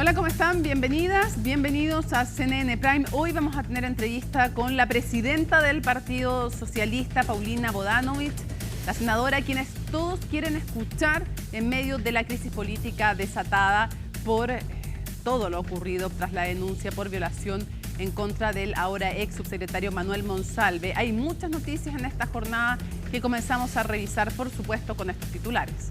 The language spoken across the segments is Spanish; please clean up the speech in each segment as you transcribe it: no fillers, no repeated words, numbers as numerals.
Hola, ¿cómo están? Bienvenidas, bienvenidos a CNN Prime. Hoy vamos a tener entrevista con la presidenta del Partido Socialista, Paulina Bodanovich, la senadora, quienes todos quieren escuchar en medio de la crisis política desatada por todo lo ocurrido tras la denuncia por violación en contra del ahora ex subsecretario Manuel Monsalve. Hay muchas noticias en esta jornada que comenzamos a revisar, por supuesto, con estos titulares.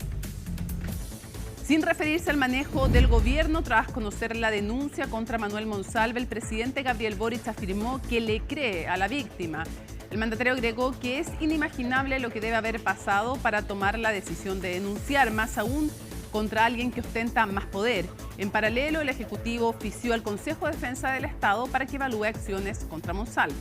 Sin referirse al manejo del gobierno tras conocer la denuncia contra Manuel Monsalve, el presidente Gabriel Boric afirmó que le cree a la víctima. El mandatario agregó que es inimaginable lo que debe haber pasado para tomar la decisión de denunciar, más aún contra alguien que ostenta más poder. En paralelo, el Ejecutivo ofició al Consejo de Defensa del Estado para que evalúe acciones contra Monsalve.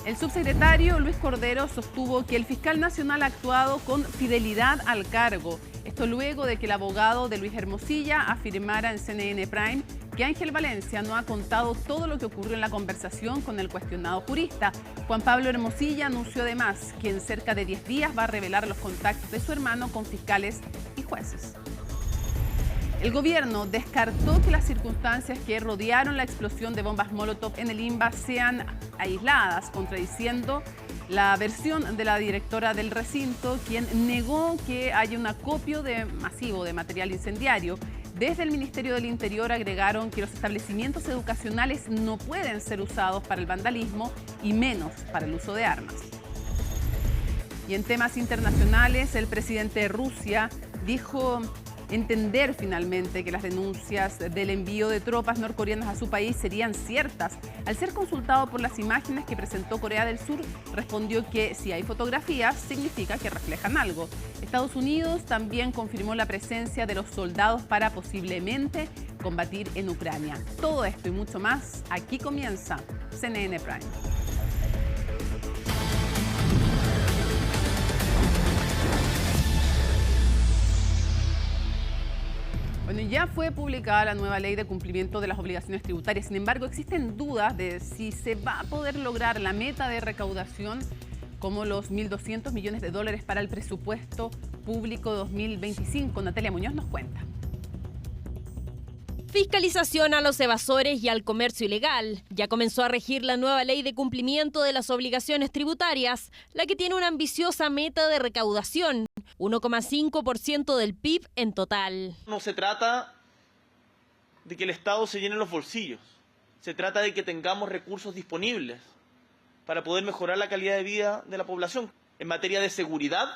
El subsecretario Luis Cordero sostuvo que el fiscal nacional ha actuado con fidelidad al cargo. Esto luego de que el abogado de Luis Hermosilla afirmara en CNN Prime que Ángel Valencia no ha contado todo lo que ocurrió en la conversación con el cuestionado jurista. Juan Pablo Hermosilla anunció además que en cerca de 10 días va a revelar los contactos de su hermano con fiscales y jueces. El gobierno descartó que las circunstancias que rodearon la explosión de bombas Molotov en el INBA sean aisladas, contradiciendo la versión de la directora del recinto, quien negó que haya un acopio masivo de material incendiario. Desde el Ministerio del Interior agregaron que los establecimientos educacionales no pueden ser usados para el vandalismo y menos para el uso de armas. Y en temas internacionales, el presidente de Rusia dijo entender finalmente que las denuncias del envío de tropas norcoreanas a su país serían ciertas. Al ser consultado por las imágenes que presentó Corea del Sur, respondió que si hay fotografías, significa que reflejan algo. Estados Unidos también confirmó la presencia de los soldados para posiblemente combatir en Ucrania. Todo esto y mucho más, aquí comienza CNN Prime. Bueno, ya fue publicada la nueva ley de cumplimiento de las obligaciones tributarias. Sin embargo, existen dudas de si se va a poder lograr la meta de recaudación como los 1.200 millones de dólares para el presupuesto público 2025. Natalia Muñoz nos cuenta. Fiscalización a los evasores y al comercio ilegal. Ya comenzó a regir la nueva ley de cumplimiento de las obligaciones tributarias, la que tiene una ambiciosa meta de recaudación, 1,5% del PIB en total. No se trata de que el Estado se llene los bolsillos, se trata de que tengamos recursos disponibles para poder mejorar la calidad de vida de la población en materia de seguridad,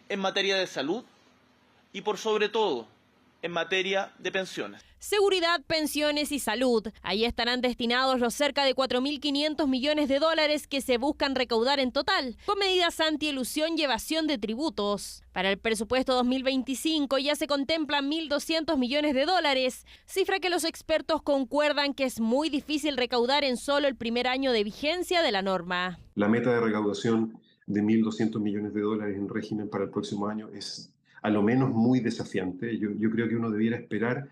en materia de salud y por sobre todo en materia de pensiones. Seguridad, pensiones y salud. Ahí estarán destinados los cerca de 4.500 millones de dólares que se buscan recaudar en total, con medidas anti-elusión y evasión de tributos. Para el presupuesto 2025 ya se contemplan 1.200 millones de dólares, cifra que los expertos concuerdan que es muy difícil recaudar en solo el primer año de vigencia de la norma. La meta de recaudación de 1.200 millones de dólares en régimen para el próximo año es a lo menos muy desafiante. Yo creo que uno debiera esperar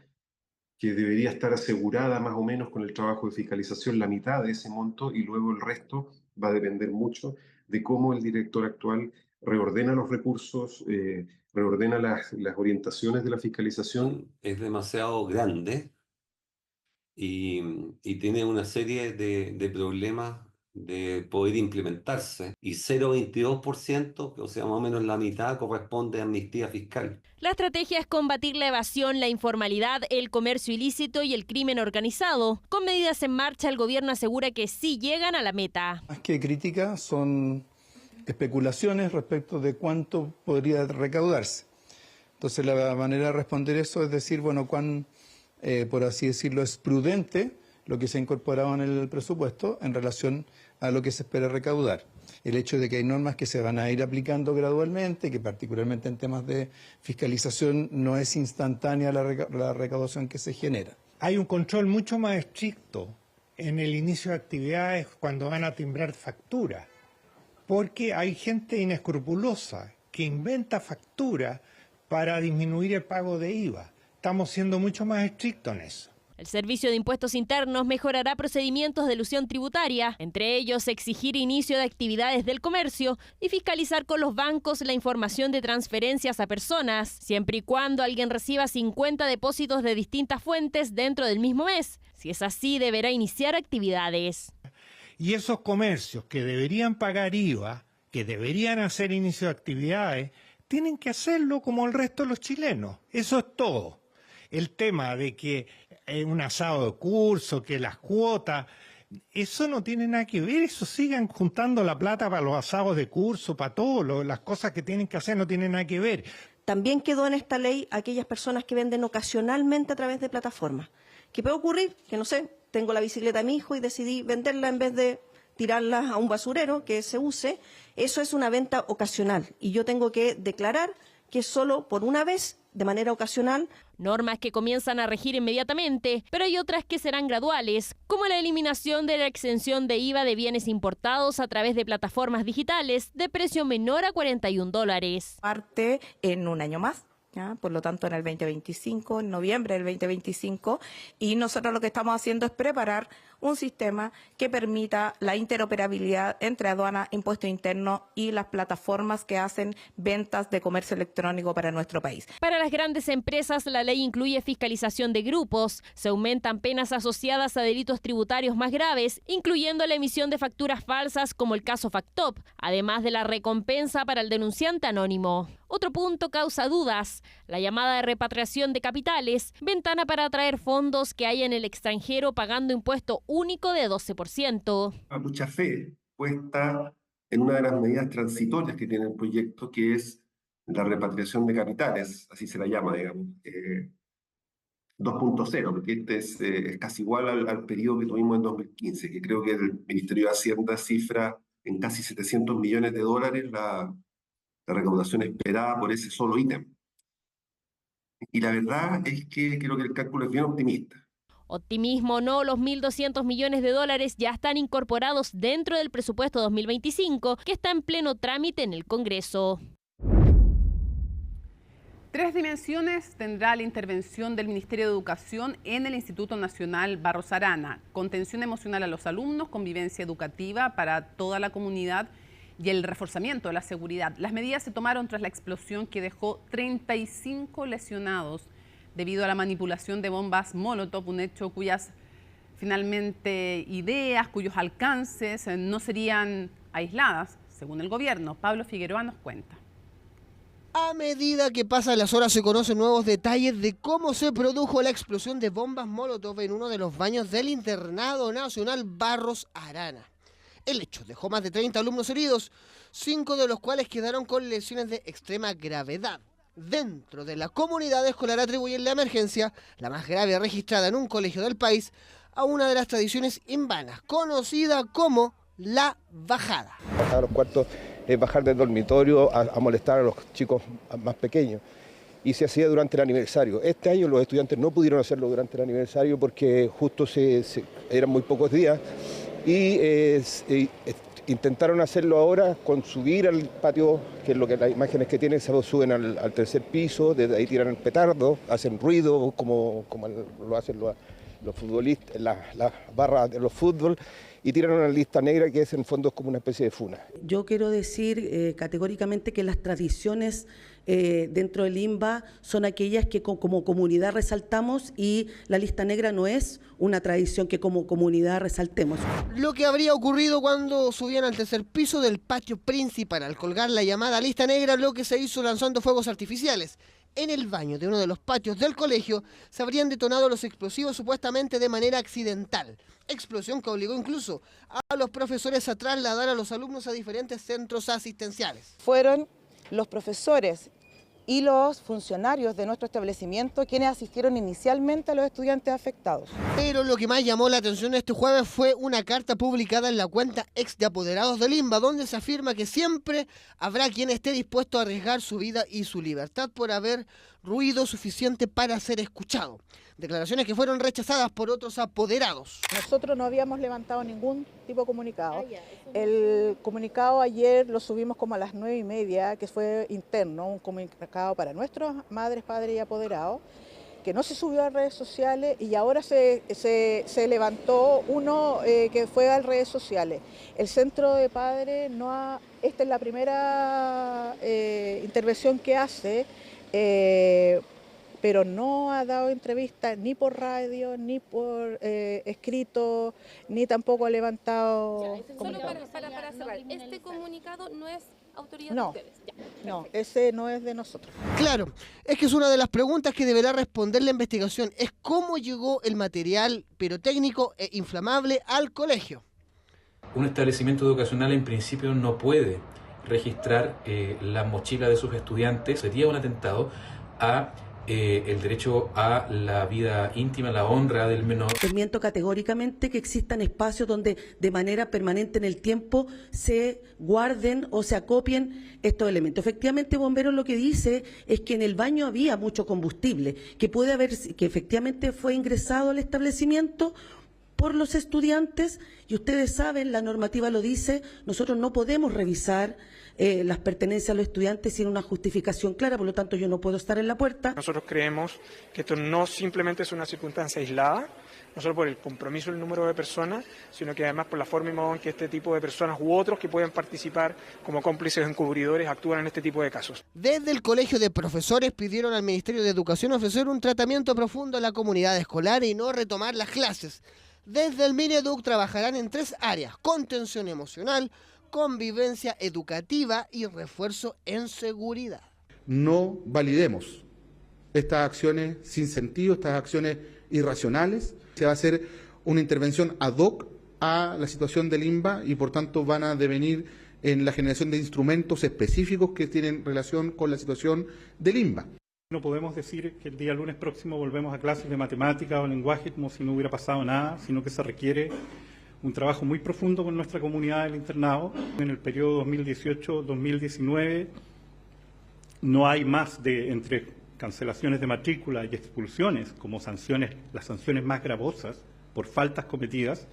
que debería estar asegurada más o menos con el trabajo de fiscalización la mitad de ese monto y luego el resto va a depender mucho de cómo el director actual reordena los recursos, reordena las orientaciones de la fiscalización. Es demasiado grande y tiene una serie de problemas de poder implementarse, y 0,22%, o sea, más o menos la mitad, corresponde a amnistía fiscal. La estrategia es combatir la evasión, la informalidad, el comercio ilícito y el crimen organizado. Con medidas en marcha, el gobierno asegura que sí llegan a la meta. Más que críticas, son especulaciones respecto de cuánto podría recaudarse. Entonces, la manera de responder eso es decir, bueno, cuán, por así decirlo, es prudente lo que se ha incorporado en el presupuesto en relación a lo que se espera recaudar. El hecho de que hay normas que se van a ir aplicando gradualmente, que particularmente en temas de fiscalización no es instantánea la recaudación que se genera. Hay un control mucho más estricto en el inicio de actividades cuando van a timbrar facturas, porque hay gente inescrupulosa que inventa facturas para disminuir el pago de IVA. Estamos siendo mucho más estrictos en eso. El Servicio de Impuestos Internos mejorará procedimientos de elusión tributaria, entre ellos exigir inicio de actividades del comercio y fiscalizar con los bancos la información de transferencias a personas, siempre y cuando alguien reciba 50 depósitos de distintas fuentes dentro del mismo mes. Si es así, deberá iniciar actividades. Y esos comercios que deberían pagar IVA, que deberían hacer inicio de actividades, tienen que hacerlo como el resto de los chilenos. Eso es todo. El tema de que un asado de curso, que las cuotas, eso no tiene nada que ver. Eso sigan juntando la plata para los asados de curso, para todo, las cosas que tienen que hacer no tienen nada que ver. También quedó en esta ley aquellas personas que venden ocasionalmente a través de plataformas. ¿Qué puede ocurrir? Que no sé, tengo la bicicleta de mi hijo y decidí venderla en vez de tirarla a un basurero que se use. Eso es una venta ocasional y yo tengo que declarar que es solo por una vez, de manera ocasional. Normas que comienzan a regir inmediatamente, pero hay otras que serán graduales, como la eliminación de la exención de IVA de bienes importados a través de plataformas digitales de precio menor a $41. Parte en un año más. ¿Ya? Por lo tanto, en el 2025, en noviembre del 2025, y nosotros lo que estamos haciendo es preparar un sistema que permita la interoperabilidad entre aduana, impuesto interno y las plataformas que hacen ventas de comercio electrónico para nuestro país. Para las grandes empresas, la ley incluye fiscalización de grupos, se aumentan penas asociadas a delitos tributarios más graves, incluyendo la emisión de facturas falsas como el caso Factop, además de la recompensa para el denunciante anónimo. Otro punto causa dudas, la llamada repatriación de capitales, ventana para atraer fondos que hay en el extranjero pagando impuesto único de 12%. A mucha fe puesta en una de las medidas transitorias que tiene el proyecto, que es la repatriación de capitales, así se la llama, digamos, 2.0, porque este es casi igual al periodo que tuvimos en 2015, que creo que el Ministerio de Hacienda cifra en casi $700 millones la recaudación esperada por ese solo ítem. Y la verdad es que creo que el cálculo es bien optimista. Optimismo o no, los $1.200 millones ya están incorporados dentro del presupuesto 2025, que está en pleno trámite en el Congreso. 3 dimensiones tendrá la intervención del Ministerio de Educación en el Instituto Nacional Barros Arana: contención emocional a los alumnos, convivencia educativa para toda la comunidad y el reforzamiento de la seguridad. Las medidas se tomaron tras la explosión que dejó 35 lesionados debido a la manipulación de bombas Molotov, un hecho cuyas finalmente ideas, cuyos alcances no serían aisladas, según el gobierno. Pablo Figueroa nos cuenta. A medida que pasan las horas se conocen nuevos detalles de cómo se produjo la explosión de bombas Molotov en uno de los baños del Internado Nacional Barros Arana. El hecho dejó más de 30 alumnos heridos, 5 de los cuales quedaron con lesiones de extrema gravedad. Dentro de la comunidad escolar atribuyen la emergencia, la más grave registrada en un colegio del país, a una de las tradiciones invanas, conocida como la bajada. Bajar a los cuartos es bajar del dormitorio a molestar a los chicos más pequeños. Y se hacía durante el aniversario. Este año los estudiantes no pudieron hacerlo durante el aniversario porque justo eran muy pocos días y intentaron hacerlo ahora con subir al patio, que es lo que las imágenes que tienen, se suben al tercer piso, desde ahí tiran el petardo, hacen ruido como lo hacen los futbolistas, las barras de los fútbol, y tiran una lista negra que es en fondo como una especie de funa. Yo quiero decir categóricamente que las tradiciones dentro del INBA son aquellas que como comunidad resaltamos, y la lista negra no es una tradición que como comunidad resaltemos. Lo que habría ocurrido cuando subían al tercer piso del patio principal al colgar la llamada lista negra, lo que se hizo lanzando fuegos artificiales. En el baño de uno de los patios del colegio se habrían detonado los explosivos supuestamente de manera accidental. Explosión que obligó incluso a los profesores a trasladar a los alumnos a diferentes centros asistenciales. Fueron los profesores y los funcionarios de nuestro establecimiento quienes asistieron inicialmente a los estudiantes afectados. Pero lo que más llamó la atención este jueves fue una carta publicada en la cuenta ex de apoderados del INBA, donde se afirma que siempre habrá quien esté dispuesto a arriesgar su vida y su libertad por haber ruido suficiente para ser escuchado. Declaraciones que fueron rechazadas por otros apoderados. Nosotros no habíamos levantado ningún tipo de comunicado. El comunicado ayer lo subimos como a las 9:30, que fue interno, un comunicado para nuestros madres, padres y apoderados. que no se subió a redes sociales y ahora se levantó uno que fue a redes sociales. El Centro de Padres esta es la primera intervención que hace, pero no ha dado entrevistas ni por radio, ni por escrito, ni tampoco ha levantado comunicados. Para cerrar, este comunicado no es autoridad No, de ustedes. no, ese no es de nosotros. Claro, es que es una de las preguntas que deberá responder la investigación, es cómo llegó el material pirotécnico e inflamable al colegio. Un establecimiento educacional en principio no puede registrar la mochila de sus estudiantes. Sería un atentado a el derecho a la vida íntima, la honra del menor. Desmiento categóricamente que existan espacios donde de manera permanente en el tiempo se guarden o se acopien estos elementos. Efectivamente, Bomberos lo que dice es que en el baño había mucho combustible, que efectivamente fue ingresado al establecimiento por los estudiantes, y ustedes saben, la normativa lo dice, nosotros no podemos revisar las pertenencias a los estudiantes sin una justificación clara, por lo tanto yo no puedo estar en la puerta. Nosotros creemos que esto no simplemente es una circunstancia aislada, no solo por el compromiso del número de personas, sino que además por la forma y modo en que este tipo de personas u otros que pueden participar como cómplices o encubridores actúan en este tipo de casos. Desde el Colegio de Profesores pidieron al Ministerio de Educación ofrecer un tratamiento profundo a la comunidad escolar y no retomar las clases. Desde el Mineduc trabajarán en 3 áreas: contención emocional, convivencia educativa y refuerzo en seguridad. No validemos estas acciones sin sentido, estas acciones irracionales. Se va a hacer una intervención ad hoc a la situación del INBA y por tanto van a devenir en la generación de instrumentos específicos que tienen relación con la situación del INBA. No podemos decir que el día lunes próximo volvemos a clases de matemática o lenguaje como si no hubiera pasado nada, sino que se requiere un trabajo muy profundo con nuestra comunidad del internado. En el periodo 2018-2019 no hay más de, entre cancelaciones de matrícula y expulsiones como sanciones, las sanciones más gravosas por faltas cometidas,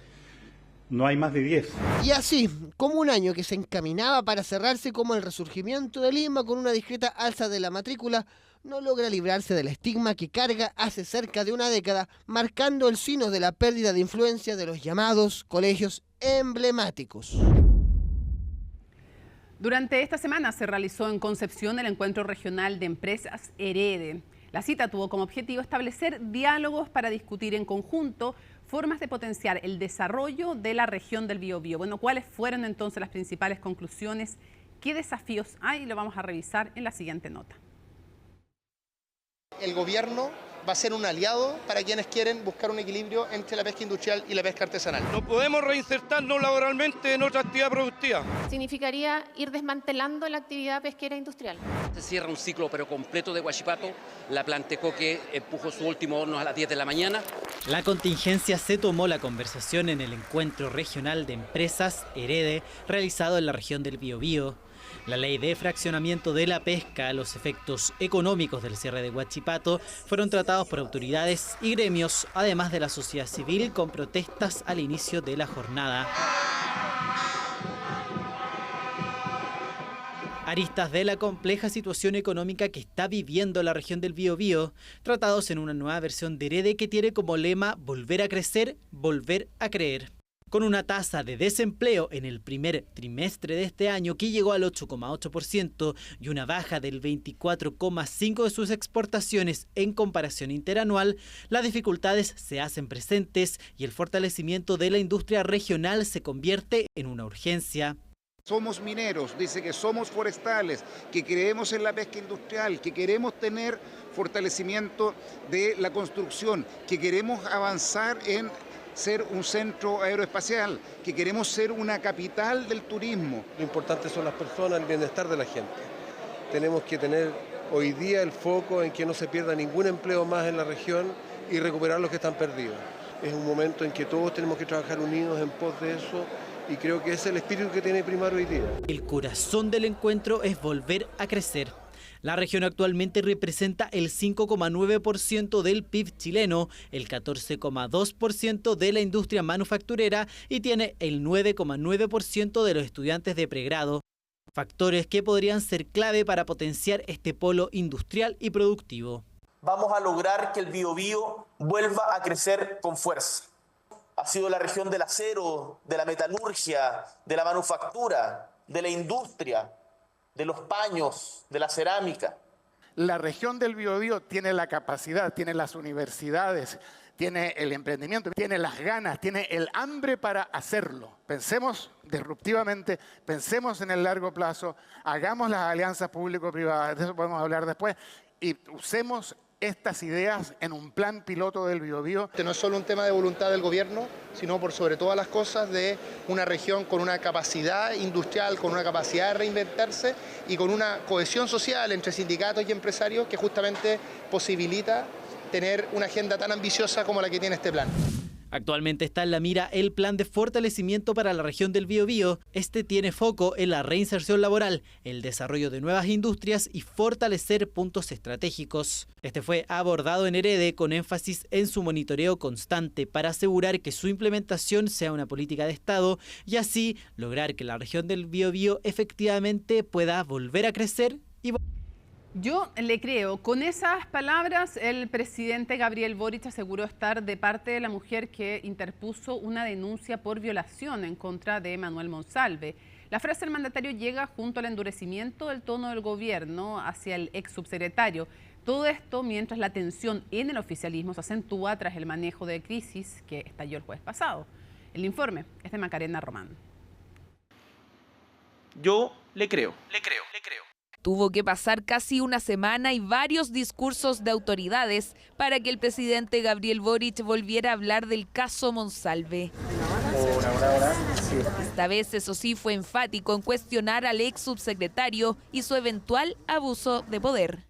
no hay más de 10. Y así, como un año que se encaminaba para cerrarse como el resurgimiento del INBA con una discreta alza de la matrícula, no logra librarse del estigma que carga hace cerca de una década, marcando el signo de la pérdida de influencia de los llamados colegios emblemáticos. Durante esta semana se realizó en Concepción el Encuentro Regional de Empresas Herede. La cita tuvo como objetivo establecer diálogos para discutir en conjunto formas de potenciar el desarrollo de la región del Biobío. Bueno, ¿cuáles fueron entonces las principales conclusiones? ¿Qué desafíos hay? Lo vamos a revisar en la siguiente nota. El gobierno va a ser un aliado para quienes quieren buscar un equilibrio entre la pesca industrial y la pesca artesanal. No podemos reinsertarnos laboralmente en otra actividad productiva. Significaría ir desmantelando la actividad pesquera industrial. Se cierra un ciclo pero completo de Huachipato. La Plantecoque empujó su último horno a las 10 de la mañana. La contingencia se tomó la conversación en el Encuentro Regional de Empresas Herede, realizado en la región del Biobío. La ley de fraccionamiento de la pesca, los efectos económicos del cierre de Huachipato fueron tratados por autoridades y gremios, además de la sociedad civil, con protestas al inicio de la jornada. Aristas de la compleja situación económica que está viviendo la región del Biobío, tratados en una nueva versión de Herede que tiene como lema volver a crecer, volver a creer. Con una tasa de desempleo en el primer trimestre de este año que llegó al 8,8% y una baja del 24,5% de sus exportaciones en comparación interanual, las dificultades se hacen presentes y el fortalecimiento de la industria regional se convierte en una urgencia. Somos mineros, dice que somos forestales, que creemos en la pesca industrial, que queremos tener fortalecimiento de la construcción, que queremos avanzar en ser un centro aeroespacial, que queremos ser una capital del turismo. Lo importante son las personas, el bienestar de la gente. Tenemos que tener hoy día el foco en que no se pierda ningún empleo más en la región y recuperar los que están perdidos. Es un momento en que todos tenemos que trabajar unidos en pos de eso y creo que es el espíritu que tiene que primar hoy día. El corazón del encuentro es volver a crecer. La región actualmente representa el 5,9% del PIB chileno, el 14,2% de la industria manufacturera y tiene el 9,9% de los estudiantes de pregrado. Factores que podrían ser clave para potenciar este polo industrial y productivo. vamos a lograr que el Biobío vuelva a crecer con fuerza. Ha sido la región del acero, de la metalurgia, de la manufactura, de la industria, de los paños, de la cerámica. La región del Biobío tiene la capacidad, tiene las universidades, tiene el emprendimiento, tiene las ganas, tiene el hambre para hacerlo. Pensemos disruptivamente, pensemos en el largo plazo, hagamos las alianzas público-privadas, de eso podemos hablar después, y usemos estas ideas en un plan piloto del Biobío. Este no es solo un tema de voluntad del gobierno, sino por sobre todas las cosas de una región con una capacidad industrial, con una capacidad de reinventarse y con una cohesión social entre sindicatos y empresarios que justamente posibilita tener una agenda tan ambiciosa como la que tiene este plan. Actualmente está en la mira el plan de fortalecimiento para la región del Biobío. Este tiene foco en la reinserción laboral, el desarrollo de nuevas industrias y fortalecer puntos estratégicos. Este fue abordado en Herede con énfasis en su monitoreo constante para asegurar que su implementación sea una política de Estado y así lograr que la región del Biobío efectivamente pueda volver a crecer y Yo le creo. Con esas palabras, el presidente Gabriel Boric aseguró estar de parte de la mujer que interpuso una denuncia por violación en contra de Manuel Monsalve. La frase del mandatario llega junto al endurecimiento del tono del gobierno hacia el ex subsecretario. Todo esto mientras la tensión en el oficialismo se acentúa tras el manejo de crisis que estalló el jueves pasado. El informe es de Macarena Román. Yo le creo. Tuvo que pasar casi una semana y varios discursos de autoridades para que el presidente Gabriel Boric volviera a hablar del caso Monsalve. Esta vez, eso sí, fue enfático en cuestionar al ex subsecretario y su eventual abuso de poder.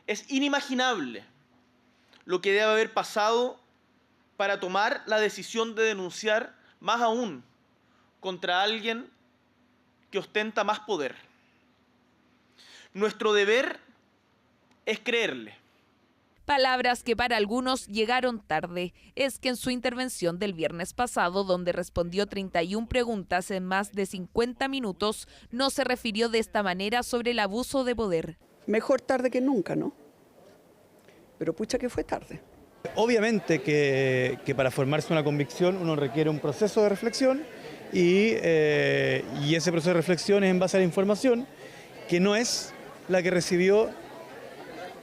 Es inimaginable lo que debe haber pasado para tomar la decisión de denunciar, más aún, contra alguien que ostenta más poder. Nuestro deber es creerle. Palabras que para algunos llegaron tarde. Es que en su intervención del viernes pasado, donde respondió 31 preguntas en más de 50 minutos, no se refirió de esta manera sobre el abuso de poder. Mejor tarde que nunca, ¿no? Pero pucha que fue tarde. Obviamente que para formarse una convicción uno requiere un proceso de reflexión y ese proceso de reflexión es en base a la información que no es la que recibió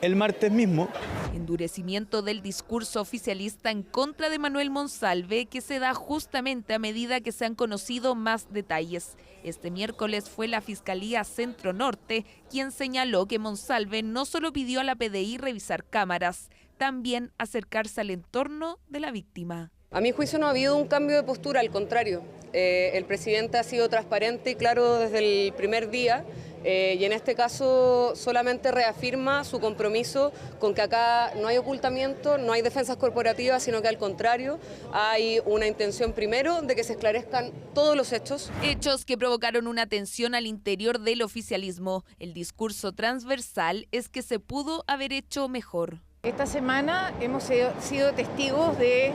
el martes mismo. Endurecimiento del discurso oficialista en contra de Manuel Monsalve que se da justamente a medida que se han conocido más detalles. Este miércoles fue la Fiscalía Centro Norte quien señaló que Monsalve no solo pidió a la PDI revisar cámaras, también acercarse al entorno de la víctima. A mi juicio no ha habido un cambio de postura, al contrario. El presidente ha sido transparente y claro desde el primer día y en este caso solamente reafirma su compromiso con que acá no hay ocultamiento, no hay defensas corporativas, sino que al contrario hay una intención primero de que se esclarezcan todos los hechos. Hechos que provocaron una tensión al interior del oficialismo. El discurso transversal es que se pudo haber hecho mejor. Esta semana hemos sido testigos de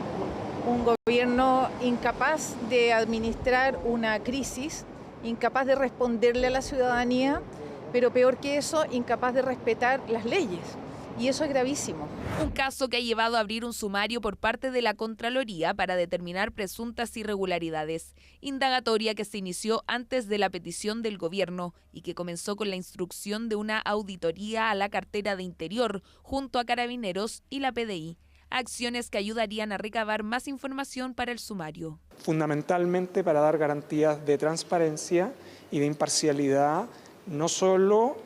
un gobierno incapaz de administrar una crisis, incapaz de responderle a la ciudadanía, pero peor que eso, incapaz de respetar las leyes. Y eso es gravísimo. Un caso que ha llevado a abrir un sumario por parte de la Contraloría para determinar presuntas irregularidades. Indagatoria que se inició antes de la petición del gobierno y que comenzó con la instrucción de una auditoría a la cartera de Interior junto a Carabineros y la PDI. Acciones que ayudarían a recabar más información para el sumario. Fundamentalmente para dar garantías de transparencia y de imparcialidad, no solo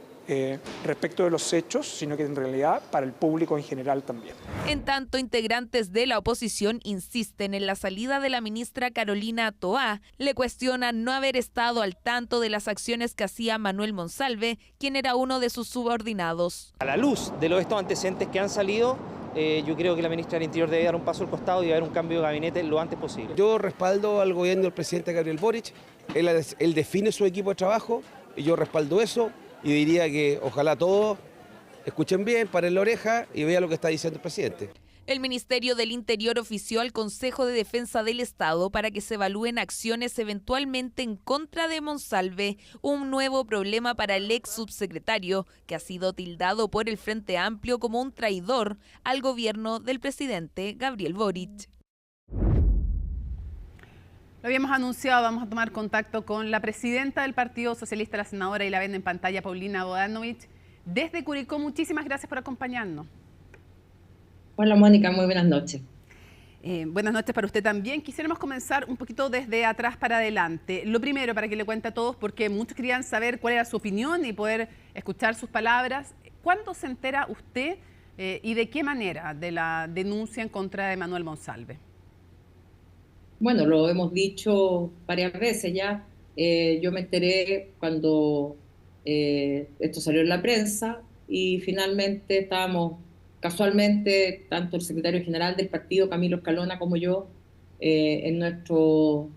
respecto de los hechos, sino que en realidad para el público en general también. En tanto, integrantes de la oposición insisten en la salida de la ministra Carolina Toá. Le cuestionan no haber estado al tanto de las acciones que hacía Manuel Monsalve, quien era uno de sus subordinados. A la luz de estos antecedentes que han salido, yo creo que la ministra del Interior debe dar un paso al costado y haber un cambio de gabinete lo antes posible. Yo respaldo al gobierno del presidente Gabriel Boric, él define su equipo de trabajo y yo respaldo eso y diría que ojalá todos escuchen bien, paren la oreja y vean lo que está diciendo el presidente. El Ministerio del Interior ofició al Consejo de Defensa del Estado para que se evalúen acciones eventualmente en contra de Monsalve, un nuevo problema para el ex subsecretario, que ha sido tildado por el Frente Amplio como un traidor al gobierno del presidente Gabriel Boric. Lo habíamos anunciado, vamos a tomar contacto con la presidenta del Partido Socialista, la senadora, y la ven en pantalla, Paulina Bodanovich, desde Curicó. Muchísimas gracias por acompañarnos. Hola Mónica, muy buenas noches. Buenas noches para usted también. Quisiéramos comenzar un poquito desde atrás para adelante. Lo primero, para que le cuente a todos, porque muchos querían saber cuál era su opinión y poder escuchar sus palabras. ¿Cuándo se entera usted y de qué manera de la denuncia en contra de Manuel Monsalve? Bueno, lo hemos dicho varias veces ya. Yo me enteré cuando esto salió en la prensa y finalmente estábamos casualmente, tanto el secretario general del partido, Camilo Escalona, como yo, en nuestro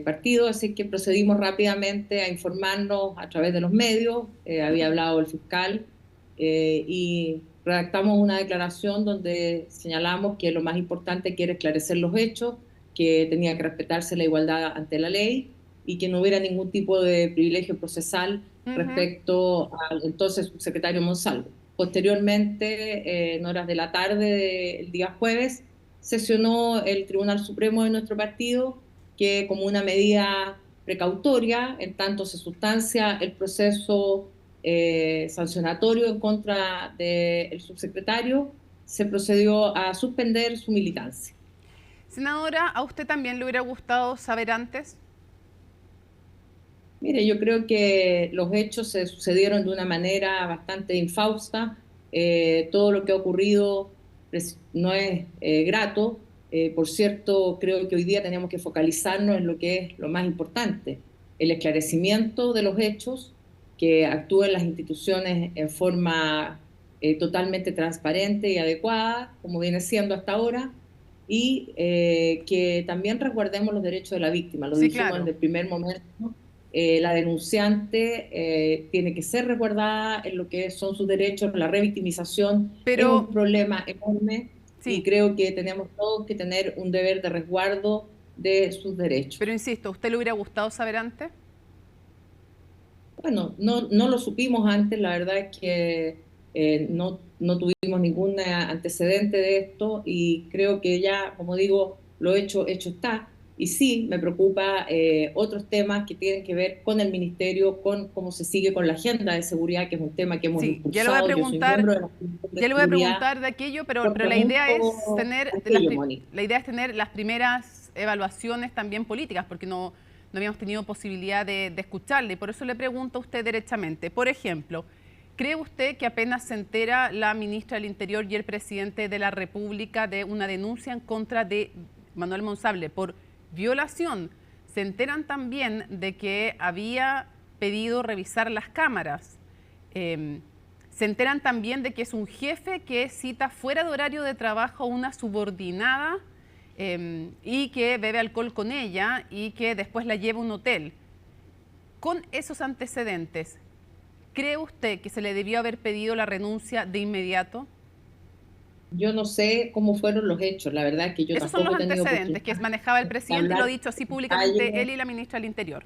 partido, así que procedimos rápidamente a informarnos a través de los medios. Había hablado el fiscal y redactamos una declaración donde señalamos que lo más importante que era esclarecer los hechos, que tenía que respetarse la igualdad ante la ley y que no hubiera ningún tipo de privilegio procesal respecto al entonces subsecretario Monsalve. Posteriormente, en horas de la tarde del día jueves, sesionó el Tribunal Supremo de nuestro partido que, como una medida precautoria, en tanto se sustancia el proceso sancionatorio en contra del subsecretario, se procedió a suspender su militancia. Senadora, ¿a usted también le hubiera gustado saber antes? Mire, yo creo que los hechos se sucedieron de una manera bastante infausta. Todo lo que ha ocurrido no es grato. Por cierto, creo que hoy día tenemos que focalizarnos en lo que es lo más importante, el esclarecimiento de los hechos, que actúen las instituciones en forma totalmente transparente y adecuada, como viene siendo hasta ahora, y que también resguardemos los derechos de la víctima. Lo dijimos desde el primer momento. La denunciante tiene que ser resguardada en lo que son sus derechos. La revictimización es un problema enorme y creo que tenemos todos que tener un deber de resguardo de sus derechos. Pero insisto, ¿a usted le hubiera gustado saber antes? Bueno, no lo supimos antes. La verdad es que no tuvimos ningún antecedente de esto y creo que ya, como digo, lo hecho está. Y sí, me preocupa otros temas que tienen que ver con el ministerio, con cómo se sigue con la agenda de seguridad, que es un tema que hemos impulsado. Ya le voy a preguntar de aquello, pero la idea es tener las primeras evaluaciones también políticas, porque no habíamos tenido posibilidad de escucharle. Y por eso le pregunto a usted derechamente. Por ejemplo, ¿cree usted que apenas se entera la ministra del Interior y el presidente de la República de una denuncia en contra de Manuel Monsalve por violación, se enteran también de que había pedido revisar las cámaras? Se enteran también de que es un jefe que cita fuera de horario de trabajo a una subordinada y que bebe alcohol con ella y que después la lleva a un hotel. Con esos antecedentes, ¿cree usted que se le debió haber pedido la renuncia de inmediato? Yo no sé cómo fueron los hechos, la verdad es que yo Esos tampoco he son los tenido antecedentes que manejaba el presidente y lo ha dicho así públicamente él y la ministra del Interior.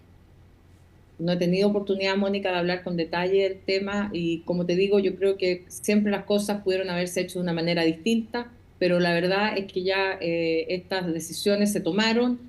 No he tenido oportunidad, Mónica, de hablar con detalle del tema y, como te digo, yo creo que siempre las cosas pudieron haberse hecho de una manera distinta, pero la verdad es que ya estas decisiones se tomaron.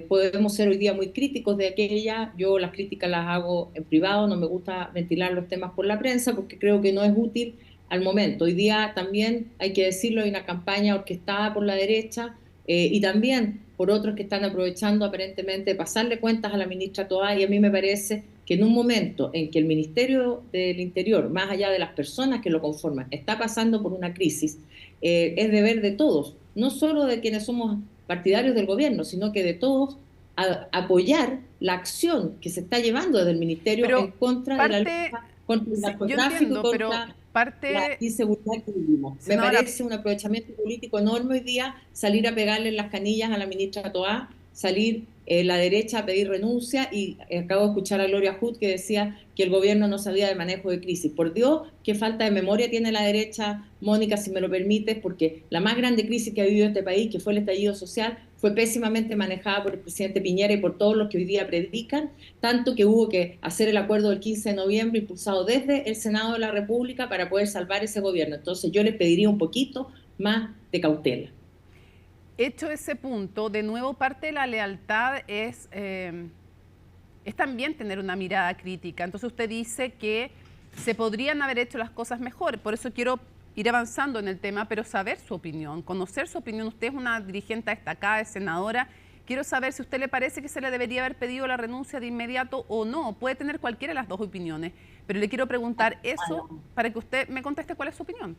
Podemos ser hoy día muy críticos de aquella. Yo las críticas las hago en privado, no me gusta ventilar los temas por la prensa porque creo que no es útil al momento. Hoy día también, hay que decirlo, hay una campaña orquestada por la derecha y también por otros que están aprovechando aparentemente de pasarle cuentas a la ministra Toá, y a mí me parece que en un momento en que el Ministerio del Interior, más allá de las personas que lo conforman, está pasando por una crisis, es deber de todos, no solo de quienes somos partidarios del gobierno, sino que de todos, apoyar la acción que se está llevando desde el Ministerio en contra de la lucha contra el narcotráfico y contra la inseguridad que vivimos. Me parece un aprovechamiento político enorme hoy día salir a pegarle en las canillas a la ministra Toá salir la derecha a pedir renuncia, y acabo de escuchar a Gloria Hood que decía que el gobierno no sabía de manejo de crisis. Por Dios, qué falta de memoria tiene la derecha, Mónica, si me lo permites, porque la más grande crisis que ha vivido este país, que fue el estallido social, fue pésimamente manejada por el presidente Piñera y por todos los que hoy día predican, tanto que hubo que hacer el acuerdo del 15 de noviembre impulsado desde el Senado de la República para poder salvar ese gobierno. Entonces yo les pediría un poquito más de cautela. Hecho ese punto, de nuevo parte de la lealtad es también tener una mirada crítica. Entonces usted dice que se podrían haber hecho las cosas mejor. Por eso quiero ir avanzando en el tema, pero saber su opinión, conocer su opinión. Usted es una dirigente destacada, es senadora. Quiero saber si a usted le parece que se le debería haber pedido la renuncia de inmediato o no. Puede tener cualquiera de las dos opiniones, pero le quiero preguntar eso para que usted me conteste cuál es su opinión.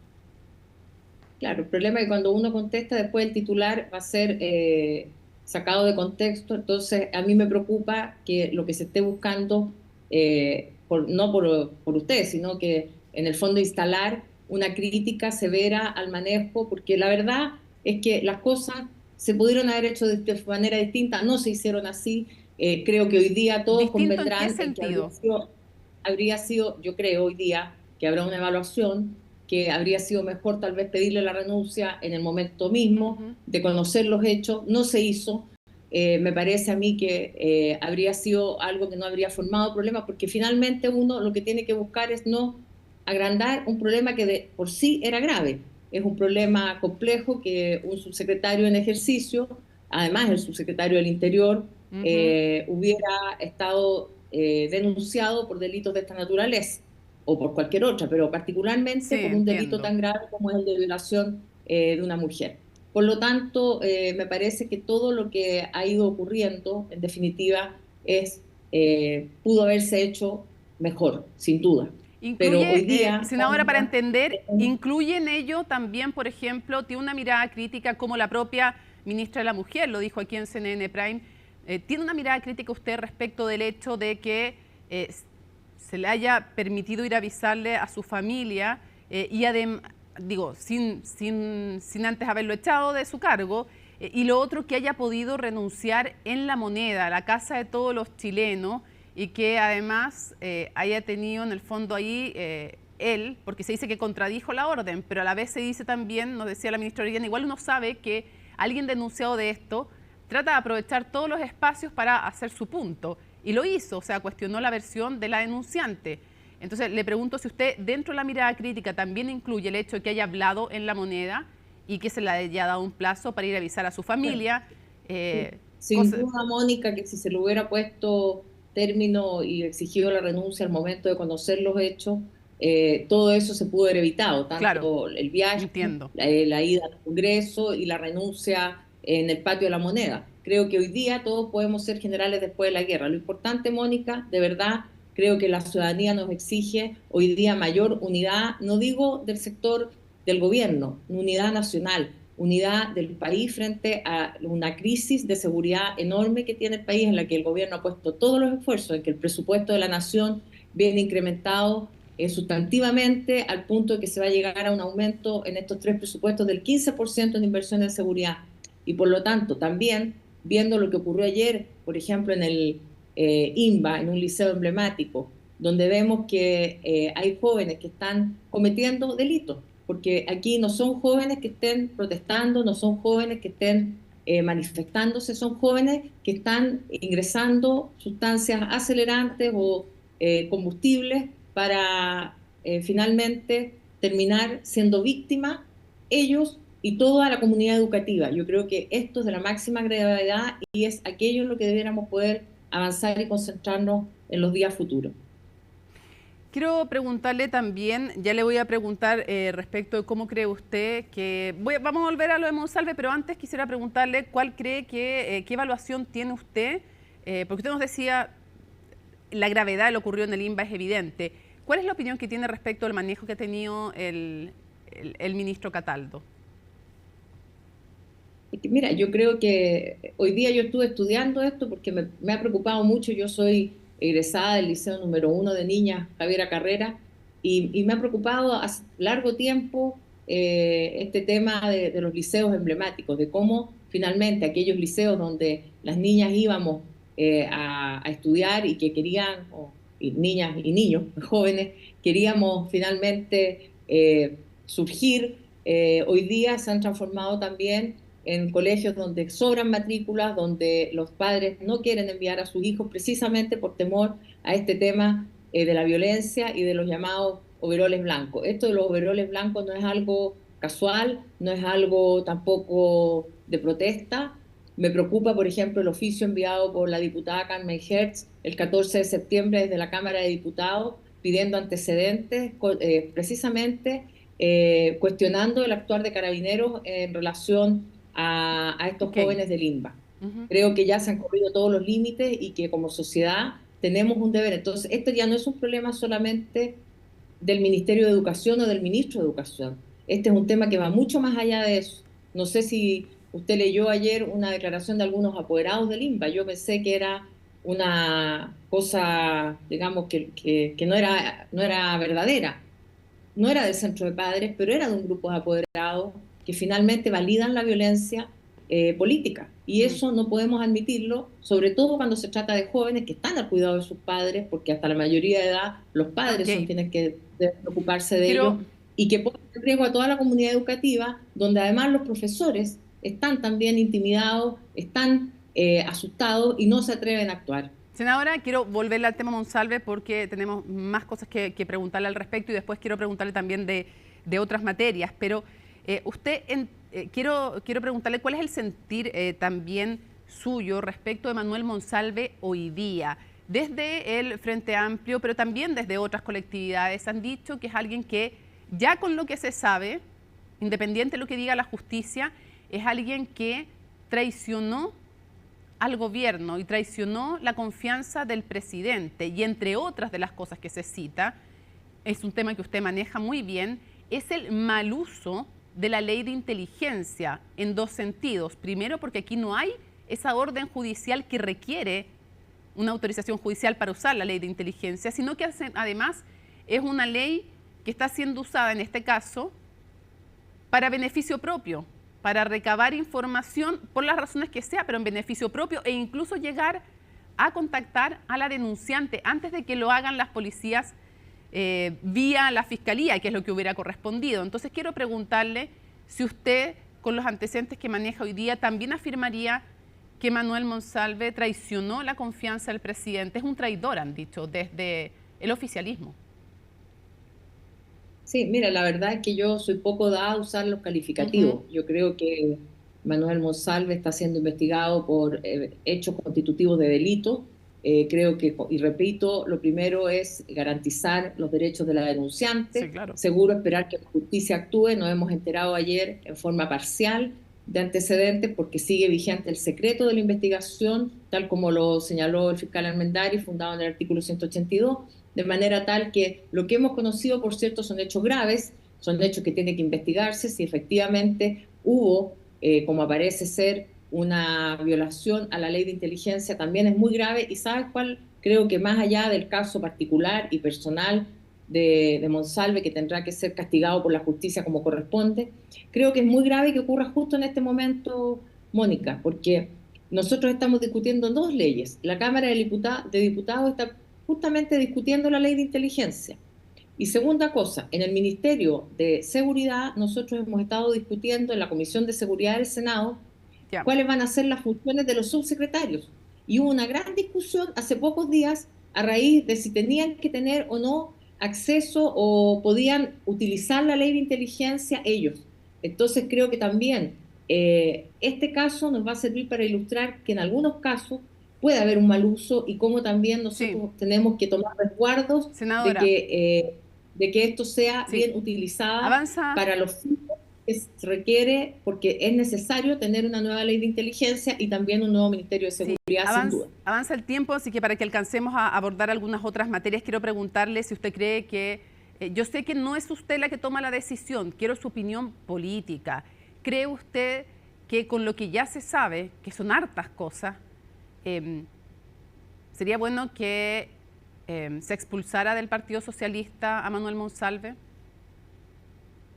Claro, el problema es que cuando uno contesta, después el titular va a ser sacado de contexto. Entonces, a mí me preocupa que lo que se esté buscando, no por ustedes, sino que en el fondo instalar una crítica severa al manejo, porque la verdad es que las cosas se pudieron haber hecho de manera distinta, no se hicieron así. Creo que hoy día todos convendrán en que habría sido, yo creo hoy día que habrá una evaluación, que habría sido mejor tal vez pedirle la renuncia en el momento mismo, de conocer los hechos. No se hizo. Me parece a mí que habría sido algo que no habría formado problema, porque finalmente uno lo que tiene que buscar es no agrandar un problema que de por sí era grave. Es un problema complejo que un subsecretario en ejercicio, además el subsecretario del Interior, hubiera estado denunciado por delitos de esta naturaleza, o por cualquier otra, pero particularmente por un delito tan grave como es el de violación de una mujer. Por lo tanto, me parece que todo lo que ha ido ocurriendo, en definitiva, pudo haberse hecho mejor, sin duda. Pero hoy día, senadora, para entender, ¿incluye en ello también, por ejemplo, tiene una mirada crítica como la propia ministra de la Mujer, lo dijo aquí en CNN Prime, tiene una mirada crítica usted respecto del hecho de que se le haya permitido ir a avisarle a su familia y además, digo, sin antes haberlo echado de su cargo, y lo otro, que haya podido renunciar en La Moneda, la casa de todos los chilenos, y que además haya tenido en el fondo ahí él, porque se dice que contradijo la orden, pero a la vez se dice también, nos decía la ministra Orellana, igual uno sabe que alguien denunciado de esto trata de aprovechar todos los espacios para hacer su punto. Y lo hizo, o sea, cuestionó la versión de la denunciante. Entonces, le pregunto si usted, dentro de la mirada crítica, también incluye el hecho de que haya hablado en La Moneda y que se le haya dado un plazo para ir a avisar a su familia. Sin duda, Mónica, que si se le hubiera puesto término y exigido la renuncia al momento de conocer los hechos, todo eso se pudo haber evitado, tanto el viaje, la ida al Congreso y la renuncia en el patio de La Moneda. Creo que hoy día todos podemos ser generales después de la guerra. Lo importante, Mónica, de verdad, creo que la ciudadanía nos exige hoy día mayor unidad, no digo del sector del gobierno, unidad nacional, unidad del país frente a una crisis de seguridad enorme que tiene el país, en la que el gobierno ha puesto todos los esfuerzos, en que el presupuesto de la nación viene incrementado sustantivamente, al punto de que se va a llegar a un aumento en estos 3 presupuestos del 15% en inversión en seguridad. Y por lo tanto, también viendo lo que ocurrió ayer, por ejemplo, en el INBA, en un liceo emblemático, donde vemos que hay jóvenes que están cometiendo delitos, porque aquí no son jóvenes que estén protestando, no son jóvenes que estén manifestándose, son jóvenes que están ingresando sustancias acelerantes o combustibles para finalmente terminar siendo víctimas ellos y toda la comunidad educativa. Yo creo que esto es de la máxima gravedad y es aquello en lo que debiéramos poder avanzar y concentrarnos en los días futuros. Quiero preguntarle también, ya le voy a preguntar respecto de cómo cree usted que... vamos a volver a lo de Monsalve, pero antes quisiera preguntarle cuál cree que, qué evaluación tiene usted, porque usted nos decía la gravedad de lo ocurrido en el INBA es evidente. ¿Cuál es la opinión que tiene respecto al manejo que ha tenido el ministro Cataldo? Mira, yo creo que hoy día yo estuve estudiando esto porque me ha preocupado mucho. Yo soy egresada del Liceo número 1 de niñas Javiera Carrera y me ha preocupado hace largo tiempo este tema de los liceos emblemáticos, de cómo finalmente aquellos liceos donde las niñas íbamos a estudiar y que querían, y niñas y niños jóvenes, queríamos finalmente surgir, hoy día se han transformado también en colegios donde sobran matrículas, donde los padres no quieren enviar a sus hijos precisamente por temor a este tema de la violencia y de los llamados overoles blancos. Esto de los overoles blancos no es algo casual, no es algo tampoco de protesta. Me preocupa, por ejemplo, el oficio enviado por la diputada Carmen Hertz el 14 de septiembre desde la Cámara de Diputados, pidiendo antecedentes, precisamente cuestionando el actuar de Carabineros en relación a estos jóvenes del INBA. Creo que ya se han corrido todos los límites y que como sociedad tenemos un deber. Entonces, esto ya no es un problema solamente del Ministerio de Educación o del Ministro de Educación. Este es un tema que va mucho más allá de eso. No sé si usted leyó ayer una declaración de algunos apoderados del INBA. Yo pensé que era una cosa, digamos, que no era verdadera. No era del Centro de Padres, pero era de un grupo de apoderados que finalmente validan la violencia política. Y eso no podemos admitirlo, sobre todo cuando se trata de jóvenes que están al cuidado de sus padres, porque hasta la mayoría de edad los padres son quienes que deben preocuparse de ellos, y que ponen en riesgo a toda la comunidad educativa, donde además los profesores están también intimidados, están asustados y no se atreven a actuar. Senadora, quiero volverle al tema Monsalve porque tenemos más cosas que preguntarle al respecto y después quiero preguntarle también de otras materias, pero quiero preguntarle cuál es el sentir también suyo respecto de Manuel Monsalve hoy día. Desde el Frente Amplio, pero también desde otras colectividades, han dicho que es alguien que ya con lo que se sabe, independiente de lo que diga la justicia, es alguien que traicionó al gobierno y traicionó la confianza del presidente. Y entre otras de las cosas que se cita, es un tema que usted maneja muy bien, es el mal uso de la ley de inteligencia en dos sentidos. Primero, porque aquí no hay esa orden judicial que requiere una autorización judicial para usar la ley de inteligencia, sino que además es una ley que está siendo usada en este caso para beneficio propio, para recabar información por las razones que sea, pero en beneficio propio e incluso llegar a contactar a la denunciante antes de que lo hagan las policías vía la fiscalía, que es lo que hubiera correspondido. Entonces quiero preguntarle si usted, con los antecedentes que maneja hoy día, también afirmaría que Manuel Monsalve traicionó la confianza del presidente. Es un traidor, han dicho, desde el oficialismo. Sí, mira, la verdad es que yo soy poco dada a usar los calificativos. Yo creo que Manuel Monsalve está siendo investigado por hechos constitutivos de delito. Creo que, y repito, lo primero es garantizar los derechos de la denunciante. Sí, claro. Seguro esperar que la justicia actúe. Nos hemos enterado ayer en forma parcial de antecedentes porque sigue vigente el secreto de la investigación, tal como lo señaló el fiscal Armendari, fundado en el artículo 182, de manera tal que lo que hemos conocido, por cierto, son hechos graves, son hechos que tienen que investigarse si efectivamente hubo, como parece ser, una violación a la ley de inteligencia. También es muy grave. ¿Y sabes cuál? Creo que más allá del caso particular y personal de Monsalve, que tendrá que ser castigado por la justicia como corresponde, creo que es muy grave que ocurra justo en este momento, Mónica, porque nosotros estamos discutiendo dos leyes. La Cámara de Diputados está justamente discutiendo la ley de inteligencia. Y segunda cosa, en el Ministerio de Seguridad nosotros hemos estado discutiendo en la Comisión de Seguridad del Senado cuáles van a ser las funciones de los subsecretarios. Y hubo una gran discusión hace pocos días a raíz de si tenían que tener o no acceso o podían utilizar la ley de inteligencia ellos. Entonces creo que también este caso nos va a servir para ilustrar que en algunos casos puede haber un mal uso y cómo también nosotros tenemos que tomar resguardos de que esto sea bien utilizado para los fines que se requiere, porque es necesario tener una nueva ley de inteligencia y también un nuevo Ministerio de Seguridad, sin duda. Avanza el tiempo, así que para que alcancemos a abordar algunas otras materias, quiero preguntarle si usted cree que, yo sé que no es usted la que toma la decisión, quiero su opinión política. ¿Cree usted que con lo que ya se sabe, que son hartas cosas, sería bueno que se expulsara del Partido Socialista a Manuel Monsalve?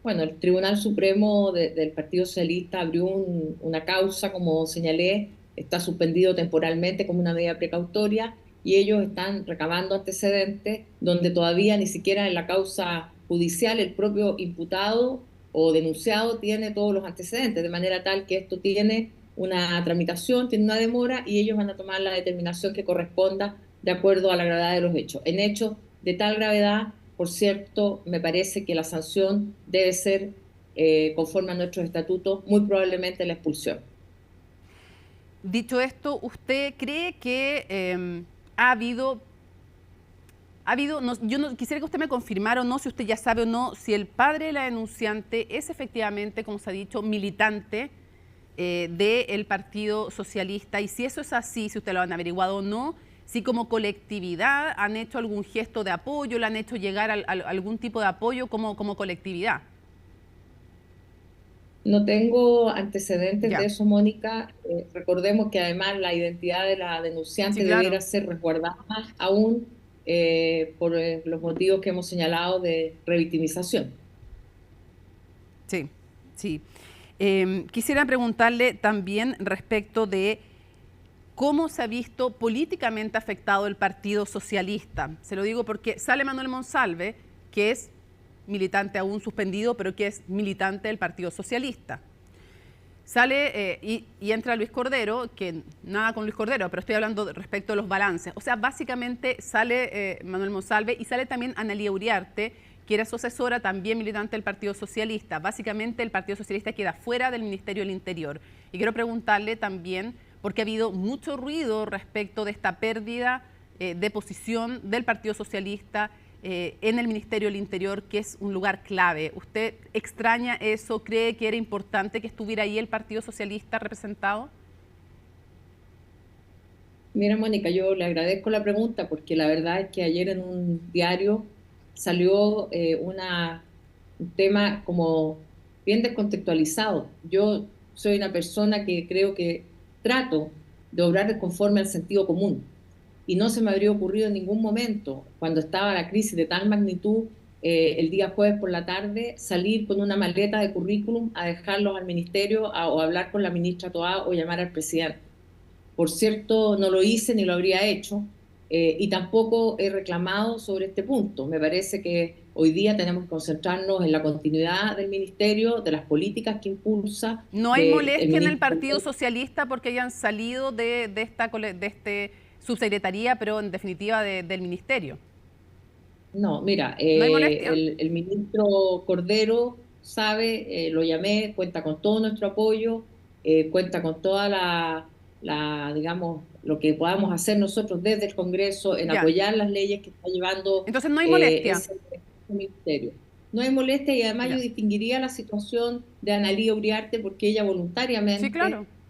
Bueno, el Tribunal Supremo del Partido Socialista abrió una causa, como señalé, está suspendido temporalmente como una medida precautoria y ellos están recabando antecedentes donde todavía ni siquiera en la causa judicial el propio imputado o denunciado tiene todos los antecedentes, de manera tal que esto tiene una tramitación, tiene una demora y ellos van a tomar la determinación que corresponda de acuerdo a la gravedad de los hechos. En hechos de tal gravedad, por cierto, me parece que la sanción debe ser, conforme a nuestros estatutos, muy probablemente la expulsión. Dicho esto, ¿usted cree que ha habido, quisiera que usted me confirmara o no, si usted ya sabe o no, si el padre de la denunciante es efectivamente, como se ha dicho, militante del Partido Socialista, y si eso es así, si usted lo han averiguado o no, si como colectividad han hecho algún gesto de apoyo, le han hecho llegar algún tipo de apoyo como colectividad. No tengo antecedentes de eso, Mónica. Recordemos que además la identidad de la denunciante debiera ser resguardada aún por los motivos que hemos señalado de revictimización. Sí, sí. Quisiera preguntarle también respecto de cómo se ha visto políticamente afectado el Partido Socialista. Se lo digo porque sale Manuel Monsalve, que es militante aún suspendido, pero que es militante del Partido Socialista. Sale y entra Luis Cordero, que nada con Luis Cordero, pero estoy hablando respecto a los balances. O sea, básicamente sale Manuel Monsalve y sale también Analía Uriarte, que era su asesora, también militante del Partido Socialista. Básicamente el Partido Socialista queda fuera del Ministerio del Interior. Y quiero preguntarle también, porque ha habido mucho ruido respecto de esta pérdida de posición del Partido Socialista en el Ministerio del Interior, que es un lugar clave. ¿Usted extraña eso? ¿Cree que era importante que estuviera ahí el Partido Socialista representado? Mira, Mónica, yo le agradezco la pregunta porque la verdad es que ayer en un diario salió un tema como bien descontextualizado. Yo soy una persona que creo que trato de obrar conforme al sentido común. Y no se me habría ocurrido en ningún momento, cuando estaba la crisis de tal magnitud, el día jueves por la tarde, salir con una maleta de currículum a dejarlos al ministerio o hablar con la ministra Toá o llamar al presidente. Por cierto, no lo hice ni lo habría hecho y tampoco he reclamado sobre este punto. Me parece que hoy día tenemos que concentrarnos en la continuidad del ministerio, de las políticas que impulsa. ¿No hay molestia en el Partido Socialista porque hayan salido de este subsecretaría, pero en definitiva del ministerio? No, mira, ¿No hay molestia? el ministro Cordero sabe, lo llamé, cuenta con todo nuestro apoyo, cuenta con toda digamos, lo que podamos hacer nosotros desde el Congreso en apoyar las leyes que está llevando. Entonces no hay molestia. Ese ministerio. No hay molestia y además yo distinguiría la situación de Analía Uriarte porque ella voluntariamente,